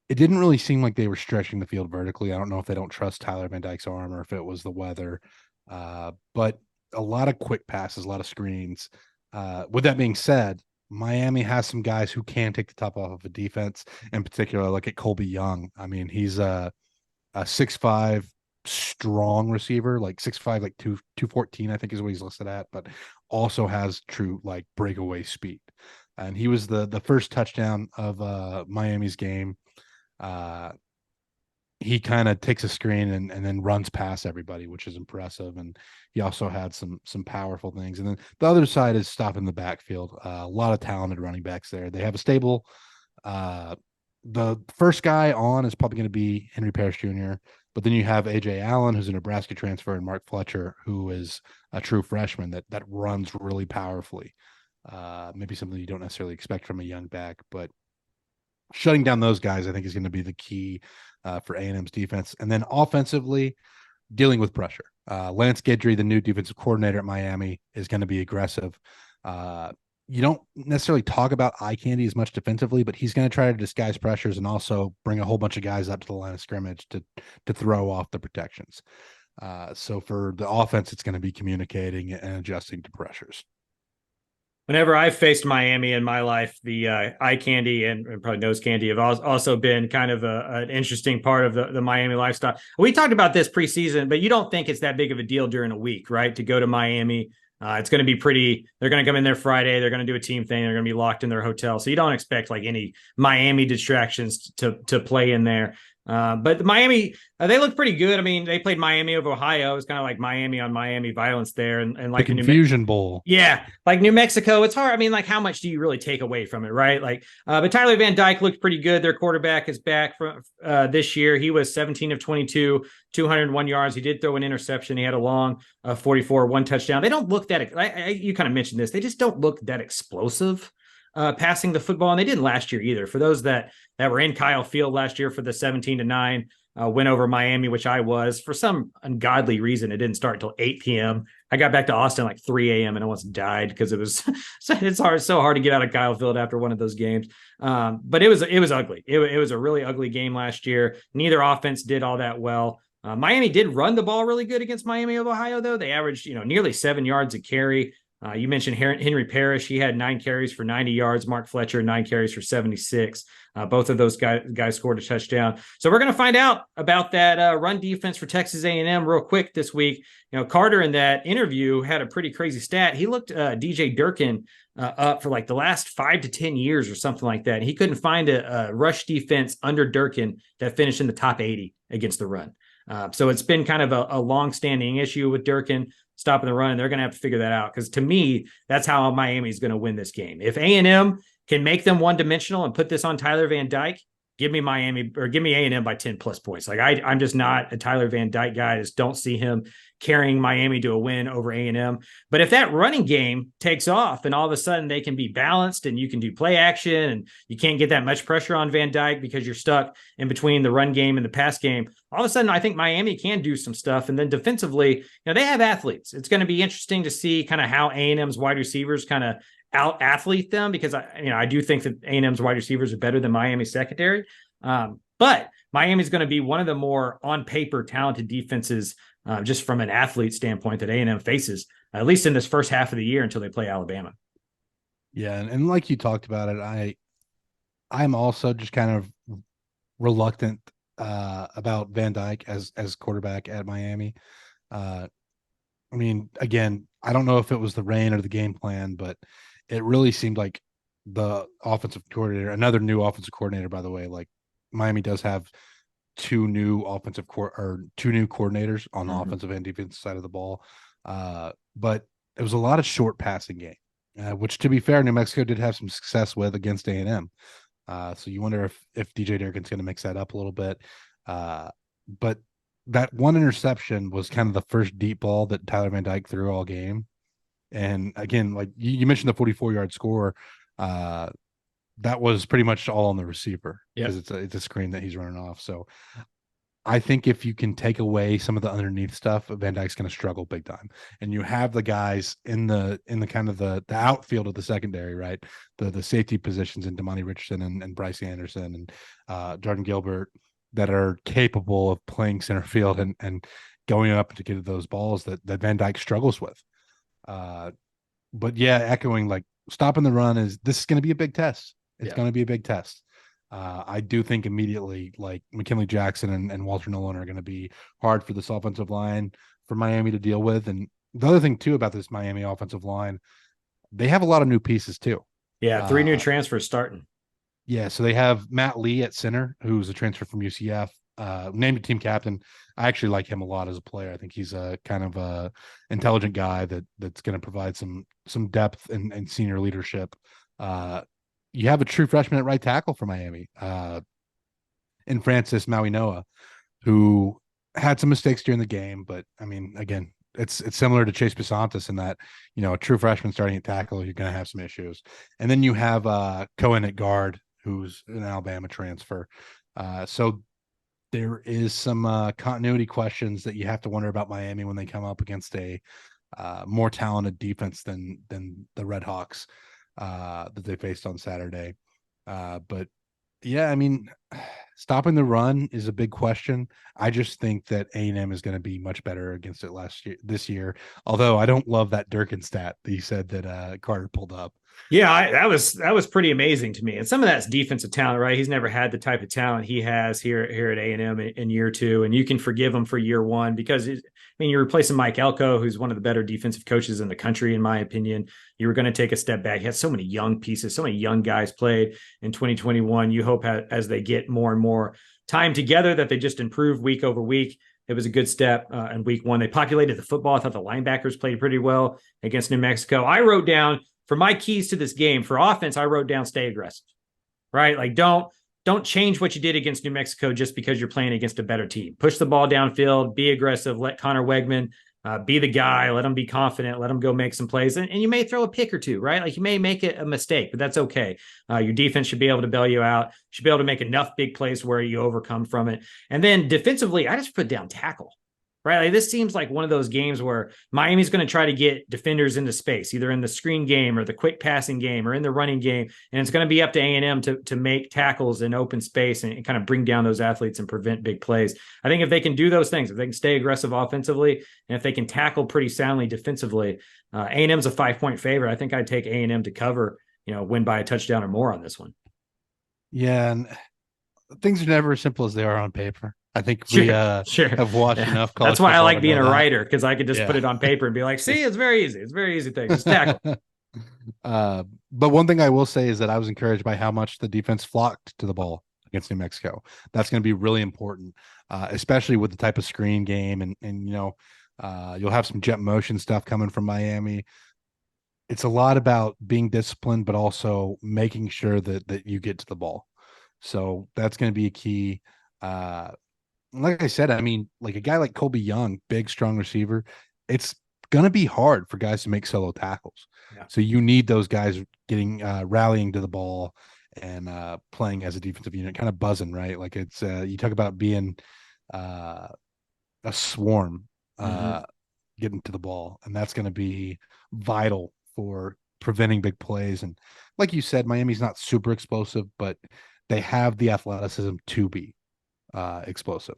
it didn't really seem like they were stretching the field vertically. I don't know if they don't trust Tyler Van Dyke's arm or if it was the weather, but a lot of quick passes, a lot of screens. With that being said, Miami has some guys who can take the top off of a defense. In particular, look at Colby Young. I mean, he's a 6'5" strong receiver, like 6'5", like 214, I think is what he's listed at, but also has true like breakaway speed. And he was the first touchdown of Miami's game. He kind of takes a screen and then runs past everybody, which is impressive. And he also had some powerful things. And then the other side is stopping the backfield. A lot of talented running backs there. They have a stable. The first guy on is probably going to be Henry Parrish Jr., but then you have AJ Allen, who's a Nebraska transfer, and Mark Fletcher, who is a true freshman that runs really powerfully. Maybe something you don't necessarily expect from a young back, but shutting down those guys, I think, is going to be the key for A&M's defense. And then offensively, dealing with pressure. Lance Guidry, the new defensive coordinator at Miami, is going to be aggressive. You don't necessarily talk about eye candy as much defensively, but he's going to try to disguise pressures and also bring a whole bunch of guys up to the line of scrimmage to throw off the protections. So for the offense, it's going to be communicating and adjusting to pressures. Whenever I've faced Miami in my life, the eye candy and probably nose candy have also been kind of an interesting part of the Miami lifestyle. We talked about this preseason, but you don't think it's that big of a deal during a week, right? To go to Miami. It's going to be they're going to come in there Friday. They're going to do a team thing. They're going to be locked in their hotel. So you don't expect like any Miami distractions to play in there. But Miami, they look pretty good. I mean, they played Miami of Ohio. It's kind of like Miami on Miami violence there. And like the Confusion Bowl. Yeah. Like New Mexico, it's hard. I mean, like how much do you really take away from it, right? Like, but Tyler Van Dyke looked pretty good. Their quarterback is back from this year. He was 17 of 22, 201 yards. He did throw an interception. He had a long 44, one touchdown. They don't look that, you kind of mentioned this. They just don't look that explosive. Passing the football, and they didn't last year either. For those that were in Kyle Field last year for the 17-9 win over Miami, which I was, for some ungodly reason, it didn't start until 8 p.m. I got back to Austin like 3 a.m. and I almost died because it's so hard to get out of Kyle Field after one of those games. But it was ugly. It was a really ugly game last year. Neither offense did all that well. Miami did run the ball really good against Miami of Ohio, though. They averaged nearly 7 yards a carry. You mentioned Henry Parrish. He had 9 carries for 90 yards. Mark Fletcher, 9 carries for 76. Both of those guys scored a touchdown. So we're going to find out about that run defense for Texas A&M real quick this week. Carter in that interview had a pretty crazy stat. He looked DJ Durkin up for like the last 5 to 10 years or something like that. He couldn't find a rush defense under Durkin that finished in the top 80 against the run. So it's been kind of a long-standing issue with Durkin stopping the run, and they're going to have to figure that out because to me, that's how Miami's going to win this game. If A&M can make them one-dimensional and put this on Tyler Van Dyke, give me Miami or give me A&M by 10 plus points. Like I'm just not a Tyler Van Dyke guy. I just don't see him carrying Miami to a win over A&M. But if that running game takes off and all of a sudden they can be balanced and you can do play action and you can't get that much pressure on Van Dyke because you're stuck in between the run game and the pass game, all of a sudden I think Miami can do some stuff. And then defensively, they have athletes. It's going to be interesting to see kind of how A&M's wide receivers kind of out athlete them, because I do think that A&M's wide receivers are better than Miami's secondary. But Miami's going to be one of the more on paper talented defenses, just from an athlete standpoint, that A&M faces, at least in this first half of the year until they play Alabama. Yeah. And like you talked about it, I'm also just kind of reluctant about Van Dyke as quarterback at Miami. I mean, again, I don't know if it was the rain or the game plan, but it really seemed like the offensive coordinator, another new offensive coordinator, by the way, like Miami does have two new coordinators on the offensive and defensive side of the ball. But it was a lot of short passing game, which, to be fair, New Mexico did have some success with against A&M. So you wonder if DJ Durkin's going to mix that up a little bit. But that one interception was kind of the first deep ball that Tyler Van Dyke threw all game. And again, like you mentioned, the 44-yard score, that was pretty much all on the receiver, because it's a screen that he's running off. So I think if you can take away some of the underneath stuff, Van Dyke's going to struggle big time. And you have the guys in the kind of the outfield of the secondary, right? The safety positions in Damani Richardson and Bryce Anderson and Jordan Gilbert, that are capable of playing center field and going up to get those balls that Van Dyke struggles with. But yeah, echoing, like, stopping the run this is going to be a big test. It's going to be a big test. I do think immediately, like, McKinley Jackson and Walter Nolan are going to be hard for this offensive line for Miami to deal with. And the other thing too about this Miami offensive line, they have a lot of new pieces too. Yeah, 3 new transfers starting. Yeah, so they have Matt Lee at center, who's a transfer from UCF, named a team captain. I actually like him a lot as a player. I think he's a kind of a intelligent guy that's going to provide some depth and senior leadership. You have a true freshman at right tackle for Miami, in Francis Mauinoa, who had some mistakes during the game, but I mean, again, it's similar to Chase Bisantis in that, a true freshman starting at tackle, you're going to have some issues. And then you have Cohen at guard, who's an Alabama transfer. So there is some continuity questions that you have to wonder about Miami when they come up against a more talented defense than the Red Hawks that they faced on Saturday. But yeah, I mean, stopping the run is a big question. I just think that A&M is going to be much better against it this year. Although I don't love that Durkin stat that you said that Carter pulled up. Yeah, that was pretty amazing to me. And some of that's defensive talent, right? He's never had the type of talent he has here at A&M in year 2, and you can forgive him for year 1 because you're replacing Mike Elko, who's one of the better defensive coaches in the country, in my opinion. You were going to take a step back. He has so many young pieces, so many young guys played in 2021. You hope as they get more and more time together that they just improve week over week. It was a good step in week 1. They populated the football. I thought the linebackers played pretty well against New Mexico. I wrote down, for my keys to this game, for offense, I wrote down stay aggressive, right? Like don't change what you did against New Mexico just because you're playing against a better team. Push the ball downfield, be aggressive, let Connor Wegman be the guy, let him be confident, let him go make some plays. And you may throw a pick or two, right? Like you may make it a mistake, but that's okay. Your defense should be able to bail you out, should be able to make enough big plays where you overcome from it. And then defensively, I just put down tackle. Right? Like this seems like one of those games where Miami's going to try to get defenders into space, either in the screen game or the quick passing game or in the running game. And it's going to be up to A&M to make tackles in open space and kind of bring down those athletes and prevent big plays. I think if they can do those things, if they can stay aggressive offensively, and if they can tackle pretty soundly defensively, A&M's a 5-point favorite. I think I'd take A&M to cover, win by a touchdown or more on this one. Yeah. And things are never as simple as they are on paper. I think we have watched enough college. That's why I like being a writer, because I could just put it on paper and be like, see, it's very easy. It's a very easy thing. Just tackle. But one thing I will say is that I was encouraged by how much the defense flocked to the ball against New Mexico. That's going to be really important, especially with the type of screen game. And you'll have some jet motion stuff coming from Miami. It's a lot about being disciplined, but also making sure that you get to the ball. So that's going to be a key. like I said, I mean, like a guy like Colby Young, big, strong receiver, it's gonna be hard for guys to make solo tackles. Yeah. So you need those guys getting rallying to the ball and playing as a defensive unit, kind of buzzing, right? Like it's you talk about being a swarm getting to the ball, and that's going to be vital for preventing big plays. And like you said, Miami's not super explosive, but they have the athleticism to be explosive.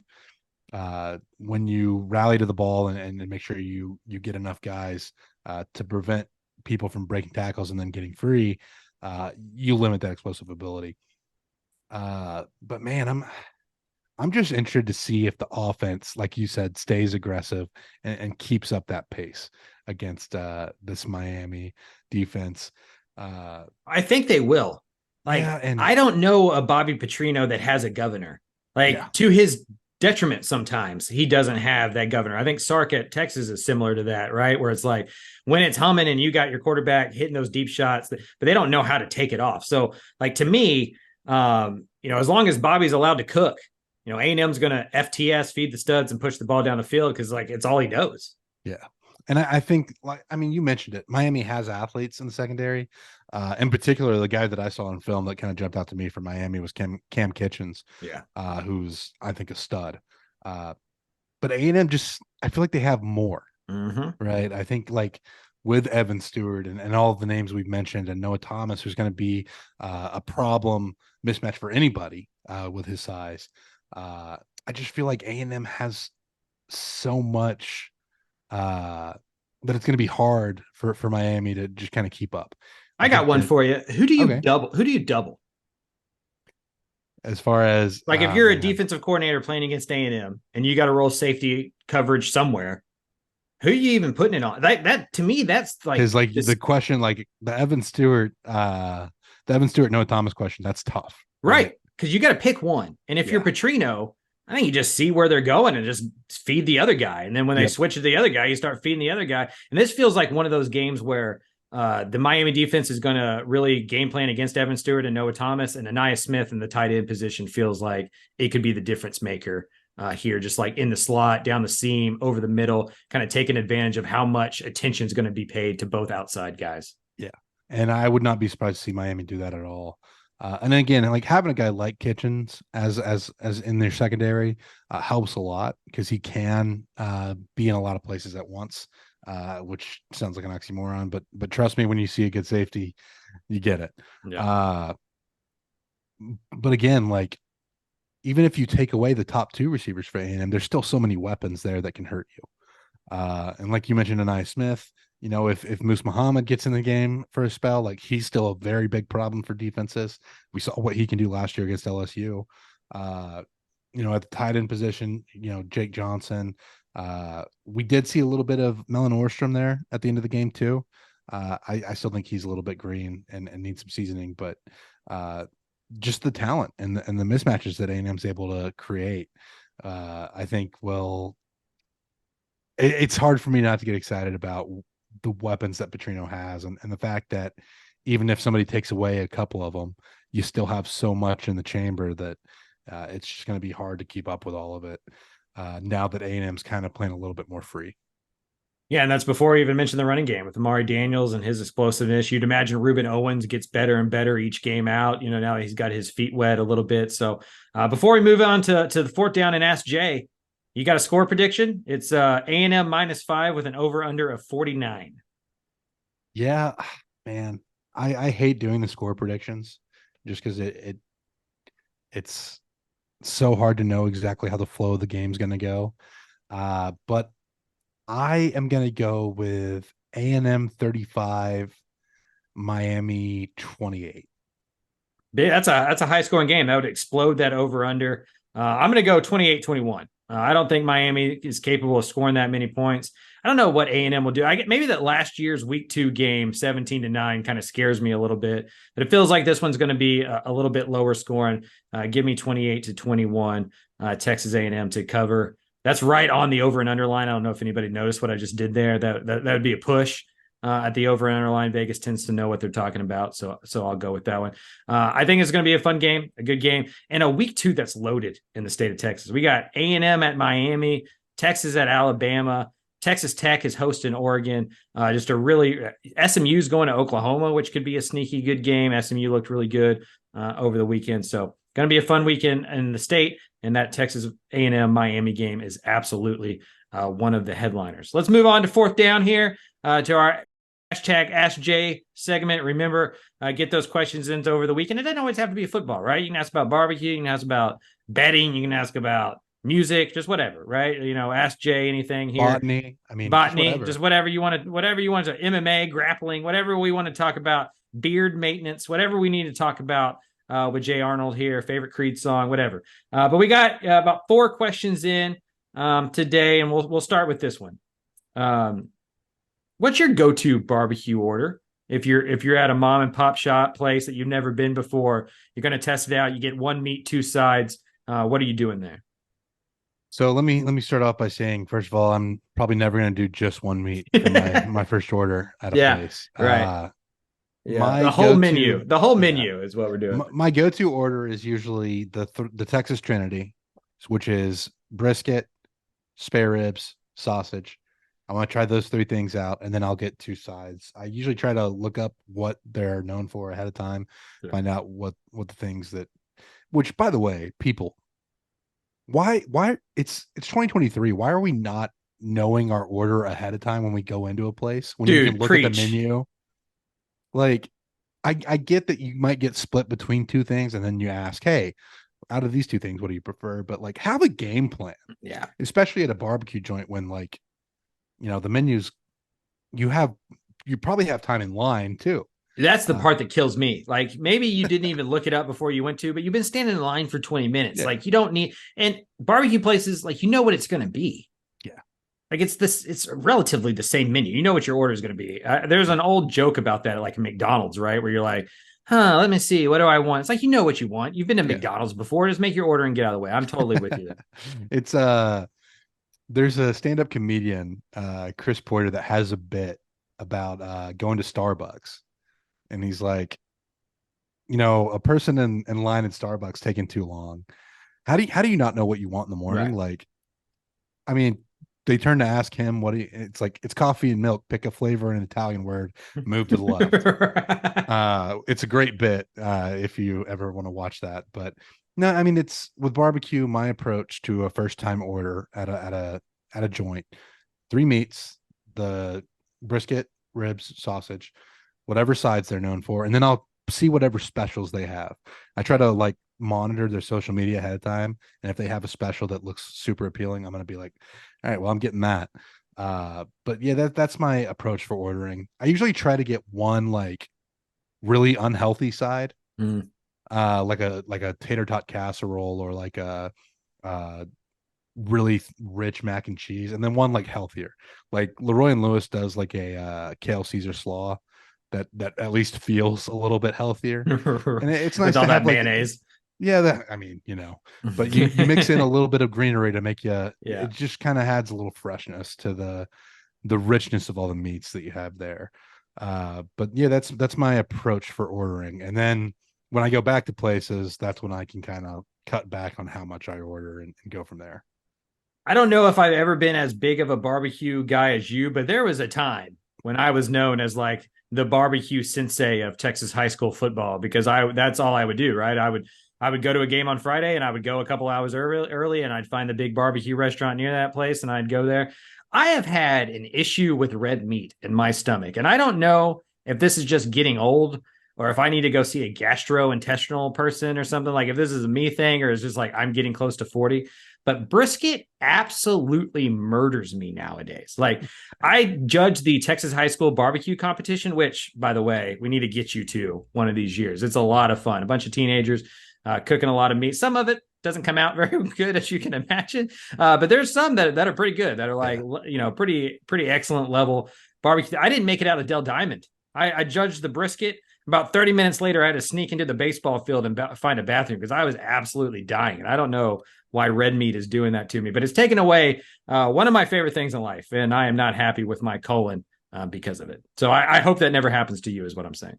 When you rally to the ball and make sure you get enough guys to prevent people from breaking tackles and then getting free, you limit that explosive ability. But man, I'm just interested to see if the offense, like you said, stays aggressive and keeps up that pace against this Miami defense. I think they will. Like, yeah, and I don't know a Bobby Petrino that has a governor. Like, to his detriment, sometimes he doesn't have that governor. I think Sark at Texas is similar to that, right? Where it's like when it's humming and you got your quarterback hitting those deep shots, but they don't know how to take it off. So, like, to me, as long as Bobby's allowed to cook, A&M's going to FTS, feed the studs, and push the ball down the field because, like, it's all he knows. Yeah. And I think, you mentioned it. Miami has athletes in the secondary. In particular, the guy that I saw in film that kind of jumped out to me from Miami was Cam Kitchens. Yeah. Who's, I think, a stud. But A&M I feel like they have more. Right. I think, like, with Evan Stewart and all of the names we've mentioned and Noah Thomas, who's going to be a problem mismatch for anybody with his size. I just feel like A&M has so much that it's going to be hard for Miami to just kind of keep up. I got one for you. Who do you double? Who do you double? As far as like, if you're a defensive coordinator playing against A&M and you got to roll safety coverage somewhere, who are you even putting it on? That to me, that's like is like the question, like the Evan Stewart Noah Thomas question. That's tough, right? Because you got to pick one. And if you're Petrino, I think you just see where they're going and just feed the other guy. And then when they switch to the other guy, you start feeding the other guy. And this feels like one of those games where the Miami defense is going to really game plan against Evan Stewart and Noah Thomas, and Anaya Smith in the tight end position feels like it could be the difference maker here, just like in the slot, down the seam, over the middle, kind of taking advantage of how much attention is going to be paid to both outside guys. Yeah. And I would not be surprised to see Miami do that at all. And then again, like having a guy like Kitchens as in their secondary helps a lot because he can be in a lot of places at once, which sounds like an oxymoron, but trust me, when you see a good safety, you get it. Yeah. But again, like even if you take away the top two receivers for A&M, there's still so many weapons there that can hurt you. And like you mentioned, Anaya Smith, if Moose Muhammad gets in the game for a spell, like he's still a very big problem for defenses. We saw what he can do last year against LSU. At the tight end position, Jake Johnson. We did see a little bit of Melon Orstrom there at the end of the game too. I still think he's a little bit green and needs some seasoning, but just the talent and the mismatches that A&M's able to create, I think it's hard for me not to get excited about the weapons that Petrino has and the fact that even if somebody takes away a couple of them, you still have so much in the chamber that it's just going to be hard to keep up with all of it now that A&M's kind of playing a little bit more free. Yeah, and that's before I even mentioned the running game with Amari Daniels and his explosiveness. You'd imagine Ruben Owens gets better and better each game out. Now he's got his feet wet a little bit. So before we move on to the fourth down and ask Jay, you got a score prediction? It's A&M -5 with an over-under of 49. Yeah, man. I hate doing the score predictions just because it's so hard to know exactly how the flow of the game's going to go. But I am going to go with A&M 35, Miami 28. That's a high scoring game. That would explode that over under. I'm going to go 28-21. I don't think Miami is capable of scoring that many points. I don't know what A&M will do. I get maybe that last year's week 2 game, 17-9, kind of scares me a little bit, but it feels like this one's going to be a little bit lower scoring. Give me 28-21, Texas A&M to cover. That's right on the over and under line. I don't know if anybody noticed what I just did there. That would be a push. at the over and under line. Vegas tends to know what they're talking about, so I'll go with that one. I think it's going to be a fun game, a good game, and a week 2 that's loaded in the state of Texas. We got A&M at Miami, Texas at Alabama. Texas Tech is hosting Oregon. Just a really SMU's going to Oklahoma, which could be a sneaky good game. SMU looked really good over the weekend, so going to be a fun weekend in the state. And that Texas A&M Miami game is absolutely one of the headliners. Let's move on to fourth down here to our hashtag AskJ segment. Remember, get those questions in over the weekend. It doesn't always have to be football, right? You can ask about barbecue. You can ask about betting. You can ask about music, just whatever, right? Ask Jay anything here. Botany. Just whatever you want to, MMA, grappling, whatever we want to talk about, beard maintenance, whatever we need to talk about with Jay Arnold here, favorite Creed song, whatever. But we got about 4 questions in today, and we'll start with this one. What's your go-to barbecue order? If you're at a mom and pop shop place that you've never been before, you're going to test it out. You get 1 meat, 2 sides. What are you doing there? So let me start off by saying, first of all, I'm probably never going to do just 1 meat for my first order at a place. Right. The whole menu is what we're doing. My go-to order is usually the Texas Trinity, which is brisket, spare ribs, sausage. I want to try those 3 things out, and then I'll get 2 sides. I usually try to look up what they're known for ahead of time, find out what the things that, which, by the way, people, why it's 2023. Why are we not knowing our order ahead of time when we go into a place? When you can look at the menu, like I get that you might get split between 2 things, and then you ask, hey, out of these 2 things, what do you prefer? But like, have a game plan. Yeah, especially at a barbecue joint when, like, the menus, you probably have time in line too. That's the part that kills me. Like, maybe you didn't even look it up before you went to, but you've been standing in line for 20 minutes. Yeah. Like, you don't need, and barbecue places, like, what it's going to be. Yeah. Like, it's relatively the same menu. You know what your order is going to be. There's an old joke about that, like McDonald's, right? Where you're like, let me see. What do I want? It's like, what you want. You've been to McDonald's before. Just make your order and get out of the way. I'm totally with you there. It's, there's a stand-up comedian, Chris Porter, that has a bit about going to Starbucks. And he's like, a person in line at Starbucks taking too long. How do you not know what you want in the morning? Right. Like, I mean, they turn to ask him it's like, it's coffee and milk, pick a flavor in an Italian word, move to the left. It's a great bit if you ever want to watch that. But no, I mean, it's with barbecue, my approach to a first time order at a joint, 3 meats, the brisket, ribs, sausage, whatever sides they're known for, and then I'll see whatever specials they have. I try to like monitor their social media ahead of time, and if they have a special that looks super appealing, I'm going to be like, all right, well, I'm getting that. But yeah, that's my approach for ordering. I usually try to get 1 like really unhealthy side, like a tater tot casserole, or like a really rich mac and cheese, and then 1 like healthier, like Leroy and Lewis does, like a kale Caesar slaw that at least feels a little bit healthier. And it's nice to have mayonnaise. I mean, but you mix in a little bit of greenery to make it just kind of adds a little freshness to the richness of all the meats that you have there. But yeah, that's my approach for ordering. And then when I go back to places, that's when I can kind of cut back on how much I order and go from there. I don't know if I've ever been as big of a barbecue guy as you, but there was a time when I was known as like the barbecue sensei of Texas high school football, because that's all I would do, right? I would go to a game on Friday, and I would go a couple hours early, and I'd find the big barbecue restaurant near that place, and I'd go there. I have had an issue with red meat in my stomach, and I don't know if this is just getting old, or if I need to go see a gastrointestinal person or something, like if this is a me thing, or it's just like I'm getting close to 40. But brisket absolutely murders me nowadays. Like, I judge the Texas high school barbecue competition, which, by the way, we need to get you to one of these years. It's a lot of fun. A bunch of teenagers cooking a lot of meat. Some of it doesn't come out very good, as you can imagine. But there's some that are pretty good, that are like, pretty excellent level barbecue. I didn't make it out of Del Diamond. I judged the brisket. About 30 minutes later, I had to sneak into the baseball field and find a bathroom because I was absolutely dying. And I don't know why red meat is doing that to me, but it's taken away one of my favorite things in life. And I am not happy with my colon because of it. So I hope that never happens to you, is what I'm saying.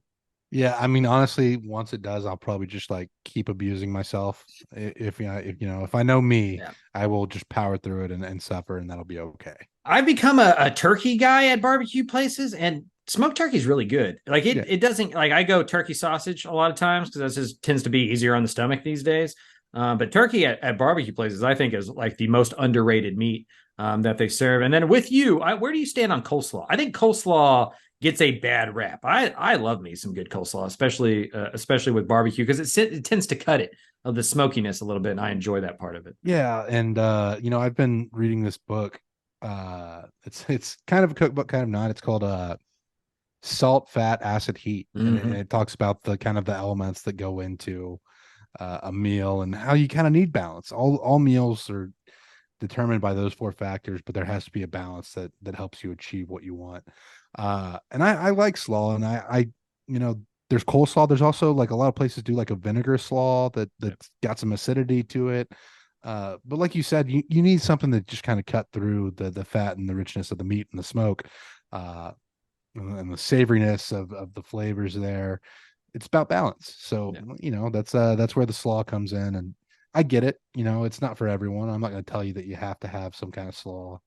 Yeah, I mean, honestly, once it does, I'll probably just like keep abusing myself. If if I know me, Yeah. I will just power through it and suffer, and that'll be okay. I've become a turkey guy at barbecue places, and smoked turkey is really good. Like it doesn't like I go turkey sausage a lot of times because that just tends to be easier on the stomach these days. But turkey at barbecue places, I think, is like the most underrated meat that they serve. And then with you, where do you stand on coleslaw? I think coleslaw gets a bad rap. I love me some good coleslaw, especially with barbecue, because it tends to cut it of the smokiness a little bit, and I enjoy that part of it. Yeah, and I've been reading this book. It's kind of a cookbook, kind of not. It's called Salt, Fat, Acid, Heat, and it talks about the kind of the elements that go into a meal and how you kind of need balance. All meals are determined by those four factors, but there has to be a balance that helps you achieve what you want. And I like slaw, and I there's coleslaw. There's also like a lot of places do like a vinegar slaw that's got some acidity to it. But like you said, you need something that just kind of cut through the fat and the richness of the meat and the smoke, and the savoriness of the flavors there. It's about balance. So that's where the slaw comes in, and I get it. It's not for everyone. I'm not going to tell you that you have to have some kind of slaw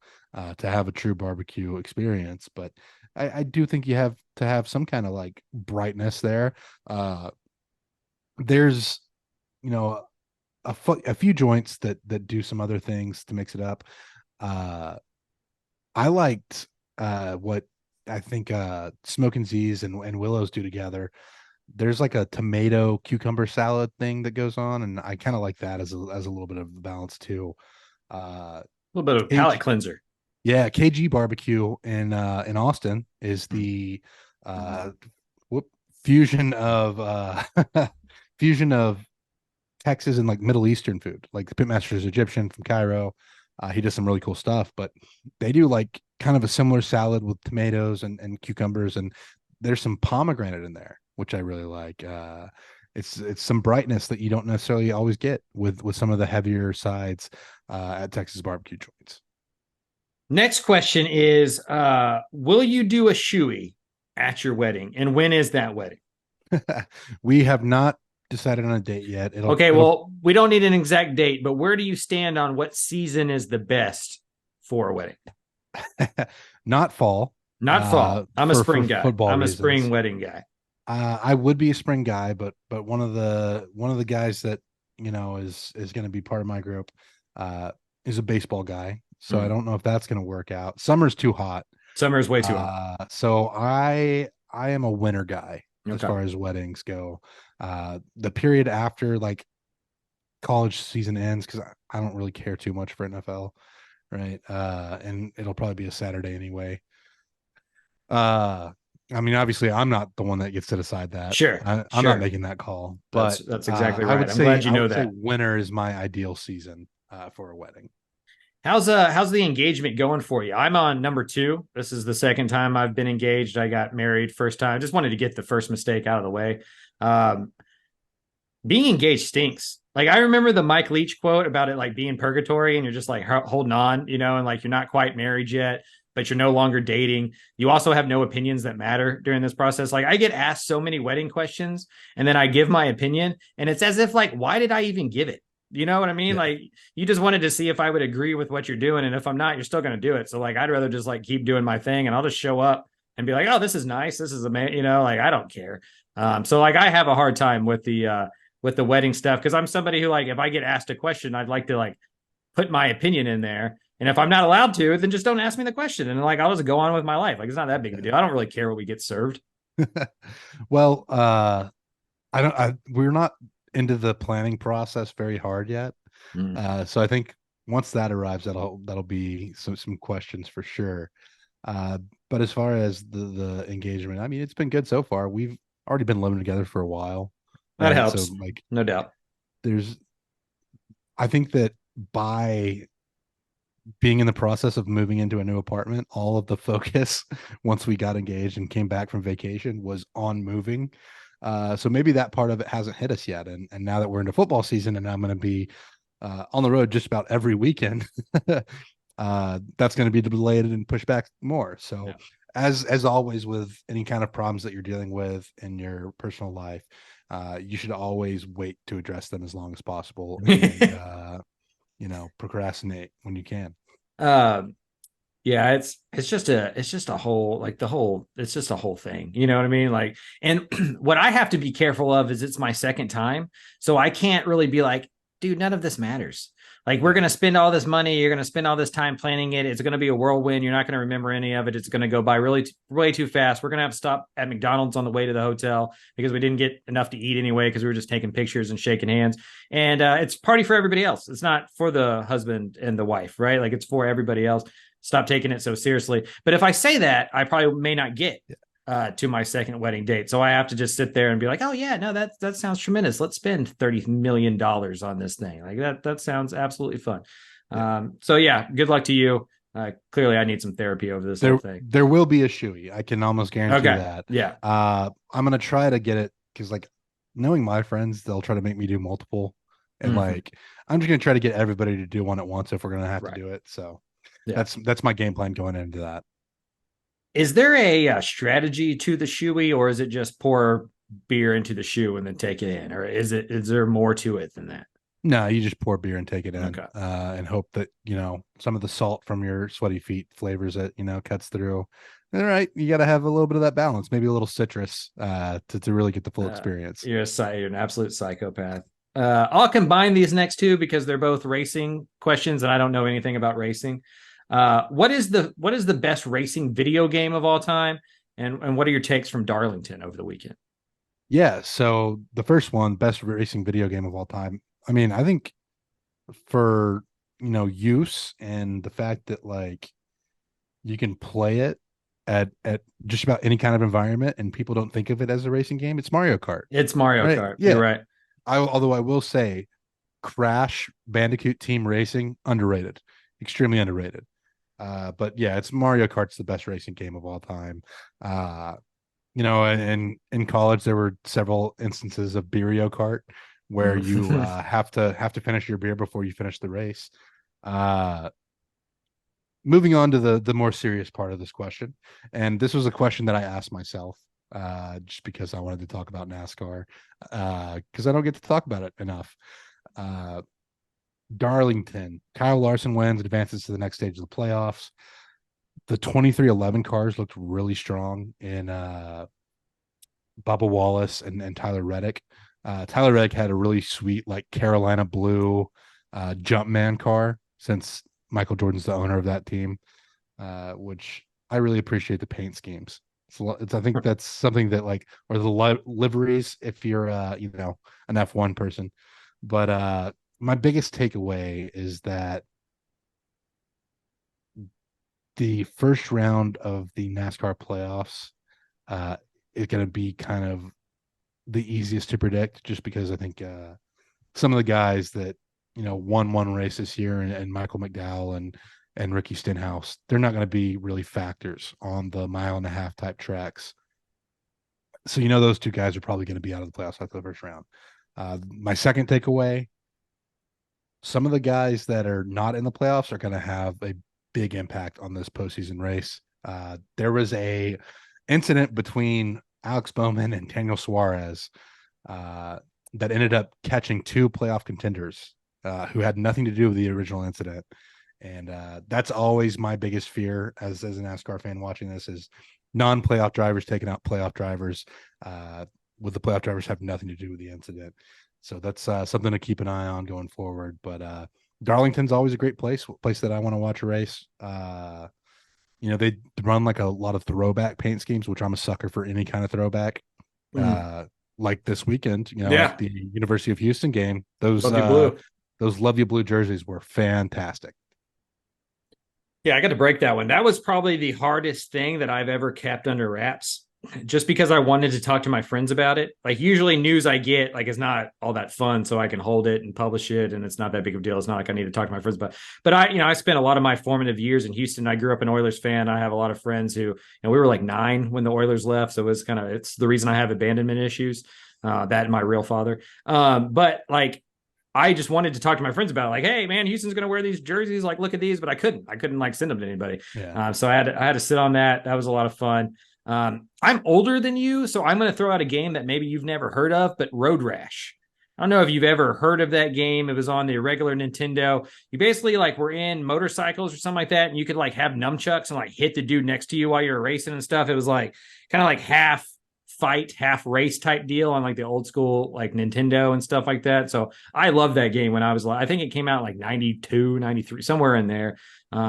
to have a true barbecue experience, but I do think you have to have some kind of like brightness there. There's, a few joints that do some other things to mix it up. I liked what I think Smokin' Z's and Willow's do together. There's like a tomato cucumber salad thing that goes on, and I kind of like that as a little bit of balance too. A little bit of palate cleanser. Yeah, KG Barbecue in Austin is the fusion of fusion of Texas and like Middle Eastern food. Like the pitmaster is Egyptian from Cairo. He does some really cool stuff, but they do like kind of a similar salad with tomatoes and cucumbers, and there's some pomegranate in there, which I really like. It's some brightness that you don't necessarily always get with some of the heavier sides at Texas barbecue joints. Next question is, will you do a shoey at your wedding? And when is that wedding? We have not decided on a date yet. Well, we don't need an exact date, but where do you stand on what season is the best for a wedding? Not fall. Not fall. I'm a spring guy. I'm a reasons. Spring wedding guy. I would be a spring guy, but one of the guys that is going to be part of my group is a baseball guy. So I don't know if that's going to work out. Summer's too hot. Summer is way too hot. So I am a winter guy as far as weddings go. The period after like college season ends, because I don't really care too much for NFL, right? And it'll probably be a Saturday anyway. I mean, obviously, I'm not the one that gets to decide that. Sure, I'm not making that call. But that's exactly right. I'm glad you know that. Winter is my ideal season for a wedding. How's the engagement going for you? I'm on number 2. This is the second time I've been engaged. I got married first time. Just wanted to get the first mistake out of the way. Being engaged stinks. Like I remember the Mike Leach quote about it like being purgatory, and you're just like holding on, and like you're not quite married yet, but you're no longer dating. You also have no opinions that matter during this process. Like I get asked so many wedding questions, and then I give my opinion, and it's as if like, why did I even give it? You know what I mean? Yeah. Like you just wanted to see if I would agree with what you're doing. And if I'm not, you're still going to do it. So like, I'd rather just like keep doing my thing, and I'll just show up and be like, oh, this is nice. This is amazing. Like, I don't care. So like, I have a hard time with the wedding stuff. Cause I'm somebody who like, if I get asked a question, I'd like to like put my opinion in there. And if I'm not allowed to, then just don't ask me the question. And like, I'll just go on with my life. Like, it's not that big of a deal. I don't really care what we get served. Well, we're not into the planning process very hard yet. So I think once that arrives, that'll be some questions for sure. But as far as the engagement, I mean, it's been good so far. We've already been living together for a while. That helps. So, like, no doubt. I think that by being in the process of moving into a new apartment, all of the focus once we got engaged and came back from vacation was on moving. So maybe that part of it hasn't hit us yet. And now that we're into football season and I'm going to be on the road just about every weekend, that's going to be delayed and pushed back more. So as always with any kind of problems that you're dealing with in your personal life, you should always wait to address them as long as possible, and procrastinate when you can. Yeah, it's just a whole, like, it's just a whole thing. You know what I mean? Like, and what I have to be careful of is it's my second time. So I can't really be like, dude, none of this matters. Like, we're going to spend all this money. You're going to spend all this time planning it. It's going to be a whirlwind. You're not going to remember any of it. It's going to go by really, way too fast. We're going to have to stop at McDonald's on the way to the hotel because we didn't get enough to eat anyway, because we were just taking pictures and shaking hands. And it's party for everybody else. It's not for the husband and the wife, right? Like, it's for everybody else. Stop taking it so seriously. But if I say that, I probably may not get to my second wedding date. So I have to just sit there and be like, oh yeah, no, that sounds tremendous. Let's spend $30 million on this thing. Like, that sounds absolutely fun. Yeah. So yeah, good luck to you. Clearly I need some therapy over this whole thing. There will be a shoey. I can almost guarantee that. Yeah. I'm going to try to get it, because like, knowing my friends, they'll try to make me do multiple. And like, I'm just going to try to get everybody to do one at once if we're going to have to do it. So yeah. That's my game plan going into that. Is there a strategy to the shoey, or is it just pour beer into the shoe and then take it in, or is there more to it than that? No, you just pour beer and take it in, okay. And hope that, some of the salt from your sweaty feet flavors it, cuts through. All right, you got to have a little bit of that balance, maybe a little citrus to really get the full experience. You're an absolute psychopath. I'll combine these next two because they're both racing questions, and I don't know anything about racing. What is the best racing video game of all time, and what are your takes from Darlington over the weekend? Yeah, so the first one, best racing video game of all time. I mean, I think for use and the fact that like you can play it at just about any kind of environment and people don't think of it as a racing game, it's Mario Kart. It's Mario Kart. Yeah. You're right. Although I will say Crash Bandicoot Team Racing, underrated, extremely underrated. But yeah, it's Mario Kart's the best racing game of all time. And in college there were several instances of Beerio Kart where you have to finish your beer before you finish the race. Moving on to the more serious part of this question, and this was a question that I asked myself just because I wanted to talk about NASCAR, because I don't get to talk about it enough. Darlington, Kyle Larson wins, advances to the next stage of the playoffs. The 2311 cars looked really strong in Bubba Wallace and Tyler Reddick. Tyler Reddick had a really sweet, like, Carolina blue Jumpman car, since Michael Jordan's the owner of that team, which I really appreciate the paint schemes. I think that's something that, like, or the liveries if you're an F1 person. But my biggest takeaway is that the first round of the NASCAR playoffs is going to be kind of the easiest to predict, just because I think some of the guys that won one race this year, and Michael McDowell and Ricky Stenhouse, they're not going to be really factors on the 1.5 mile type tracks. So those two guys are probably going to be out of the playoffs after the first round. My second takeaway: some of the guys that are not in the playoffs are going to have a big impact on this postseason race. There was a incident between Alex Bowman and Daniel Suarez that ended up catching two playoff contenders who had nothing to do with the original incident. And that's always my biggest fear as a NASCAR fan watching this, is non-playoff drivers taking out playoff drivers, with the playoff drivers have nothing to do with the incident. So that's something to keep an eye on going forward. But Darlington's always a great place that I want to watch a race. They run like a lot of throwback paint schemes, which I'm a sucker for any kind of throwback. Like this weekend, like the University of Houston game, those Love You Blue jerseys were fantastic. Yeah, I got to break that one. That was probably the hardest thing that I've ever kept under wraps, just because I wanted to talk to my friends about it. Like, usually news I get, like, is not all that fun, so I can hold it and publish it, and it's not that big of a deal. It's not like I need to talk to my friends about. But I spent a lot of my formative years in Houston. I grew up an Oilers fan. I have a lot of friends who, we were like 9 when the Oilers left, so it's the reason I have abandonment issues. That and my real father. But like, I just wanted to talk to my friends about it. Like, hey man, Houston's going to wear these jerseys. Like, look at these, but I couldn't like send them to anybody. Yeah. So I had to sit on that. That was a lot of fun. I'm older than you, so I'm going to throw out a game that maybe you've never heard of, but Road Rash. I don't know if you've ever heard of that game. It was on the regular Nintendo. You basically like were in motorcycles or something like that, and you could like have nunchucks and like hit the dude next to you while you're racing and stuff. It was like kind of like half fight, half race type deal on like the old school like Nintendo and stuff like that. So I loved that game when I was, I think it came out like 92, 93, somewhere in there.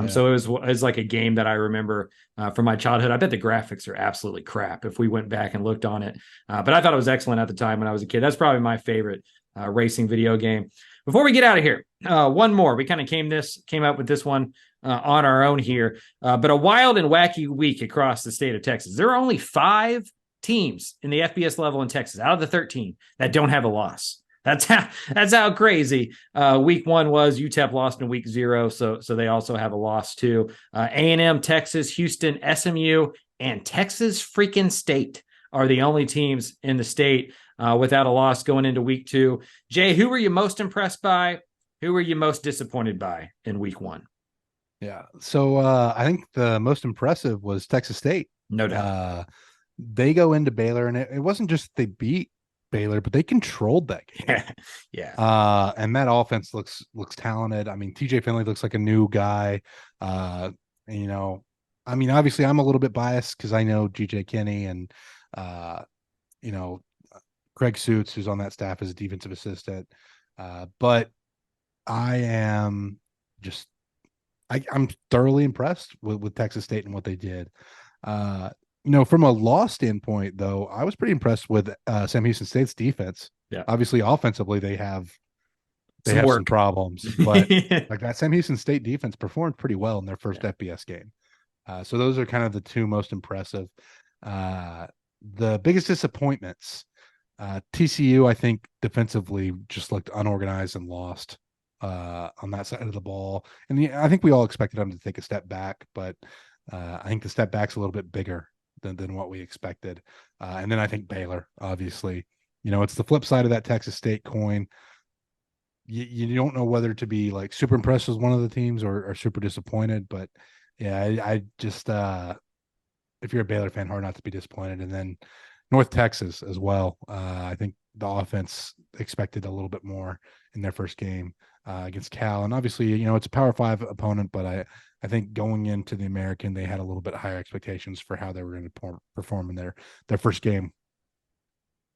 So it was like a game that I remember from my childhood. I bet the graphics are absolutely crap if we went back and looked on it. But I thought it was excellent at the time when I was a kid. That's probably my favorite racing video game. Before we get out of here, one more. We kind of came up with this one on our own here. But a wild and wacky week across the state of Texas. There are only 5 teams in the FBS level in Texas out of the 13 that don't have a loss. That's how crazy week 1 was. UTEP lost in week 0, so they also have a loss too. A&M, Texas, Houston, SMU, and Texas freaking State are the only teams in the state without a loss going into week 2. Jay, who were you most impressed by? Who were you most disappointed by in week 1? Yeah, so I think the most impressive was Texas State. No doubt. They go into Baylor, and it wasn't just they beat Baylor, but they controlled that game. Yeah. And that offense looks talented. I mean, TJ Finley looks like a new guy. And, you know, I mean, obviously I'm a little bit biased because I know GJ Kinney and you know, Craig Suits, who's on that staff as a defensive assistant. But I am just I'm thoroughly impressed with Texas State and what they did. You know, from a loss standpoint, though, I was pretty impressed with Sam Houston State's defense. Yeah. Obviously, offensively, they have some problems, but like that Sam Houston State defense performed pretty well in their first FBS game. So those are kind of the 2 most impressive. The biggest disappointments, TCU, I think defensively just looked unorganized and lost on that side of the ball. And I think we all expected them to take a step back, but I think the step back's a little bit bigger than what we expected. And then I think Baylor, obviously, you know, it's the flip side of that Texas State coin. You don't know whether to be like super impressed with one of the teams or super disappointed, but yeah, I just if you're a Baylor fan, hard not to be disappointed. And then North Texas as well. I think the offense expected a little bit more in their first game against Cal, and obviously, you know, it's a Power 5 opponent, but I think going into the American, they had a little bit higher expectations for how they were going to perform in their first game.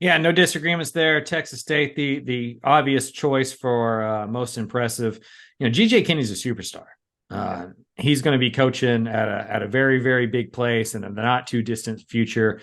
Yeah, no disagreements there. Texas State, the obvious choice for most impressive. You know, GJ Kinney's a superstar. He's going to be coaching at a very, very big place in the not too distant future.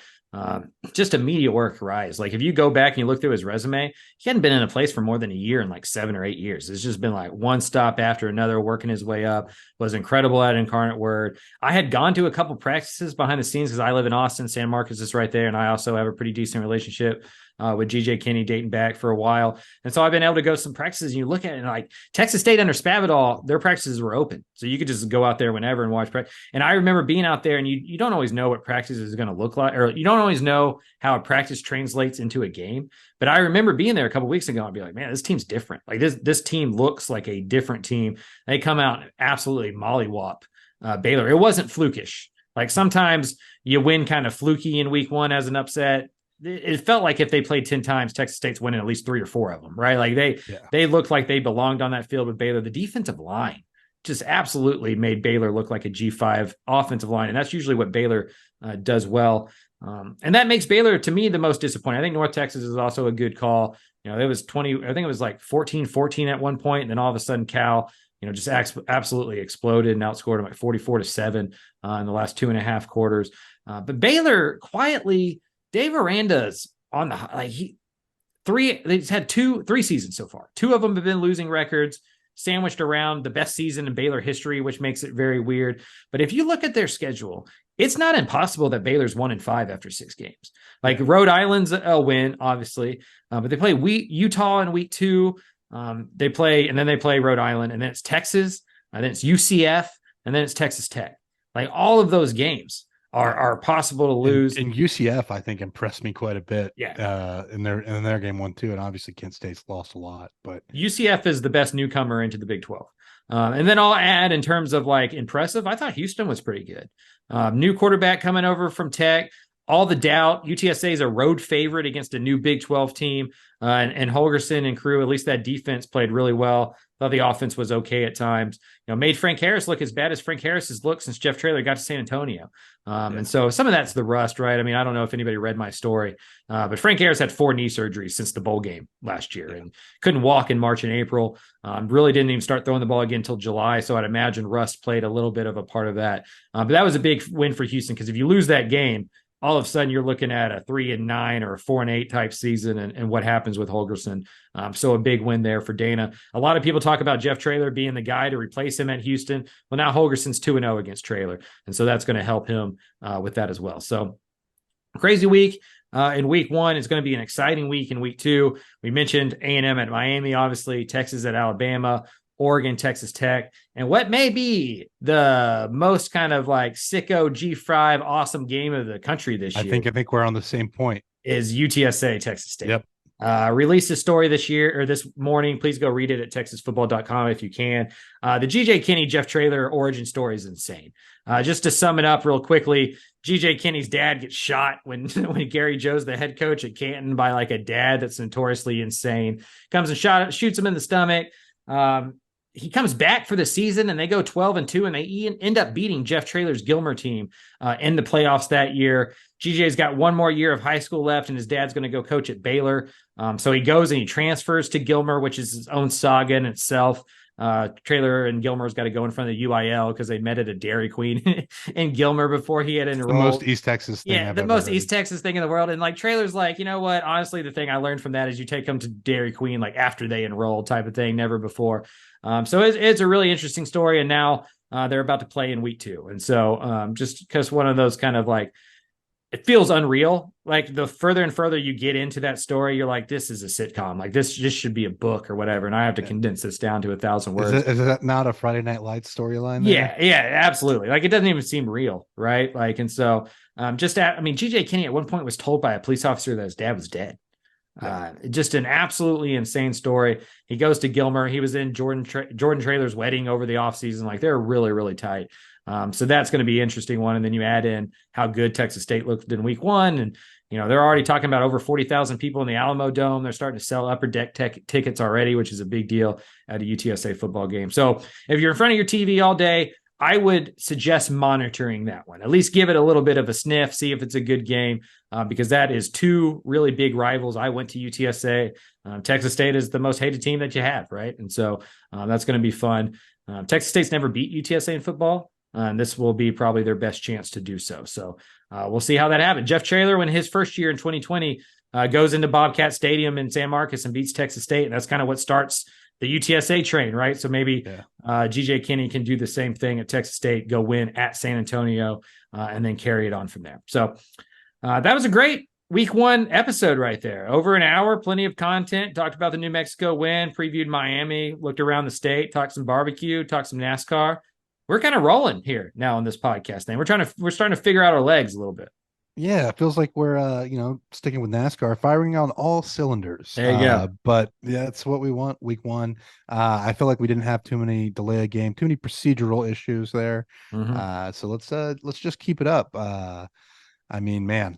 Just a meteoric rise. Like if you go back and you look through his resume, he hadn't been in a place for more than a year in like 7 or 8 years. It's just been like one stop after another, working his way up. Was incredible at Incarnate Word. I had gone to a couple practices behind the scenes because I live in Austin. San Marcos is right there, and I also have a pretty decent relationship with GJ Kinney dating back for a while. And so I've been able to go to some practices, and you look at it and like Texas State under Spavital, their practices were open. So you could just go out there whenever and watch practice. And I remember being out there, and you don't always know what practice is going to look like, or you don't always know how a practice translates into a game. But I remember being there a couple of weeks ago and be like, man, this team's different. Like this team looks like a different team. They come out and absolutely mollywop Baylor. It wasn't flukish. Like sometimes you win kind of fluky in week 1 as an upset. It felt like if they played 10 times, Texas State's winning at least 3 or 4 of them, right? Like they looked like they belonged on that field with Baylor. The defensive line just absolutely made Baylor look like a G5 offensive line. And that's usually what Baylor does well. And that makes Baylor, to me, the most disappointing. I think North Texas is also a good call. You know, it was 20, I think it was like 14-14 at one point. And then all of a sudden Cal, you know, just absolutely exploded and outscored them like 44-7 in the last 2.5 quarters. But Baylor quietly, Dave Aranda's on the like they've had 3 seasons so far. 2 of them have been losing records, sandwiched around the best season in Baylor history, which makes it very weird. But if you look at their schedule, it's not impossible that Baylor's 1-5 after 6 games. Like Rhode Island's a win, obviously, but they play Utah in week 2. They play Rhode Island, and then it's Texas, and then it's UCF, and then it's Texas Tech. Like all of those games are possible to lose. And UCF, I think, impressed me quite a bit. Yeah. In their game 1-2, and obviously Kent State's lost a lot, but UCF is the best newcomer into the Big 12. And then I'll add, in terms of like impressive, I thought Houston was pretty good. New quarterback coming over from Tech. All the doubt. UTSA is a road favorite against a new Big 12 team. And Holgerson and crew, at least that defense played really well. Thought the offense was okay at times. Made Frank Harris look as bad as Frank Harris has looked since Jeff Traylor got to San Antonio. And so some of that's the rust, right? I mean, I don't know if anybody read my story, but Frank Harris had 4 knee surgeries since the bowl game last year and couldn't walk in March and April. Really didn't even start throwing the ball again until July. So I'd imagine rust played a little bit of a part of that. But that was a big win for Houston, because if you lose that game, all of a sudden you're looking at a 3-9 or a 4-8 type season, and what happens with Holgerson. So a big win there for Dana. A lot of people talk about Jeff Traylor being the guy to replace him at Houston. Well, now Holgerson's 2-0 against Traylor. And so that's going to help him with that as well. So crazy week in week 1. It's going to be an exciting week in week 2. We mentioned A&M at Miami, obviously, Texas at Alabama, Oregon, Texas Tech, and what may be the most kind of like sicko G5 awesome game of the country this year. I think we're on the same point. Is UTSA Texas State. Yep. Released a story this year or this morning. Please go read it at texasfootball.com if you can. The GJ Kinney, Jeff Traylor origin story is insane. Just to sum it up real quickly, GJ Kinney's dad gets shot when Gary Joe's the head coach at Canton by like a dad that's notoriously insane. Comes and shoots him in the stomach. He comes back for the season, and they go 12-2, and they end up beating Jeff Traylor's Gilmer team in the playoffs that year. GJ's got one more year of high school left, and his dad's going to go coach at Baylor. So he goes and he transfers to Gilmer, which is his own saga in itself. Traylor and Gilmer's got to go in front of the UIL because they met at a Dairy Queen in Gilmer before he had enrolled. The most East Texas thing. Yeah, the most East Texas thing in the world. And like Traylor's like, you know what? Honestly, the thing I learned from that is you take them to Dairy Queen like after they enrolled type of thing, never before. So it's a really interesting story. And now they're about to play in week 2. And so just because one of those kind of like, it feels unreal. Like the further and further you get into that story, you're like, this is a sitcom. Like this just should be a book or whatever. And I have to condense this down to 1,000 words. Is that not a Friday Night Lights storyline? Yeah, absolutely. Like it doesn't even seem real. Right. Like, and so GJ Kinney at one point was told by a police officer that his dad was dead. Just an absolutely insane story. He goes to Gilmer. He was in Jordan Traylor's wedding over the offseason. Like they're really, really tight. So that's going to be an interesting one. And then you add in how good Texas State looked in week 1. And, they're already talking about over 40,000 people in the Alamo Dome. They're starting to sell upper deck tickets already, which is a big deal at a UTSA football game. So if you're in front of your TV all day, I would suggest monitoring that one. At least give it a little bit of a sniff, see if it's a good game, because that is 2 really big rivals. I went to UTSA. Texas State is the most hated team that you have, right? And so that's going to be fun. Texas State's never beat UTSA in football. And this will be probably their best chance to do so. So we'll see how that happens. Jeff Traylor, when his first year in 2020, goes into Bobcat Stadium in San Marcos and beats Texas State. And that's kind of what starts the UTSA train, right? So maybe GJ Kinney can do the same thing at Texas State, go win at San Antonio, and then carry it on from there. So that was a great week 1 episode right there. Over an hour, plenty of content. Talked about the New Mexico win, previewed Miami, looked around the state, talked some barbecue, talked some NASCAR. We're kind of rolling here now on this podcast thing. We're starting to figure out our legs a little bit. Yeah, it feels like we're sticking with NASCAR, firing on all cylinders. There you go. But that's what we want week 1. I feel like we didn't have too many delay of game, too many procedural issues there. Mm-hmm. So let's just keep it up. Man,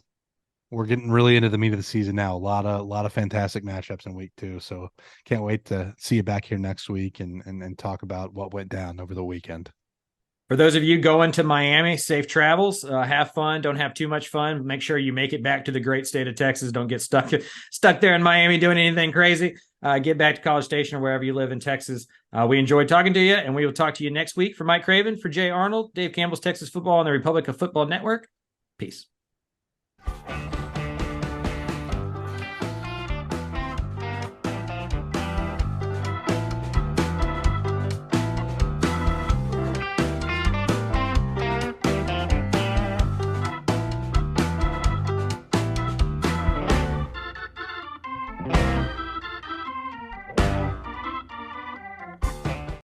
we're getting really into the meat of the season now. A lot of fantastic matchups in week 2. So can't wait to see you back here next week and talk about what went down over the weekend. For those of you going to Miami, safe travels, have fun, don't have too much fun. Make sure you make it back to the great state of Texas. Don't get stuck there in Miami doing anything crazy. Get back to College Station or wherever you live in Texas. We enjoyed talking to you, and we will talk to you next week. For Mike Craven, for Jay Arnold, Dave Campbell's Texas Football on the Republic of Football Network. Peace.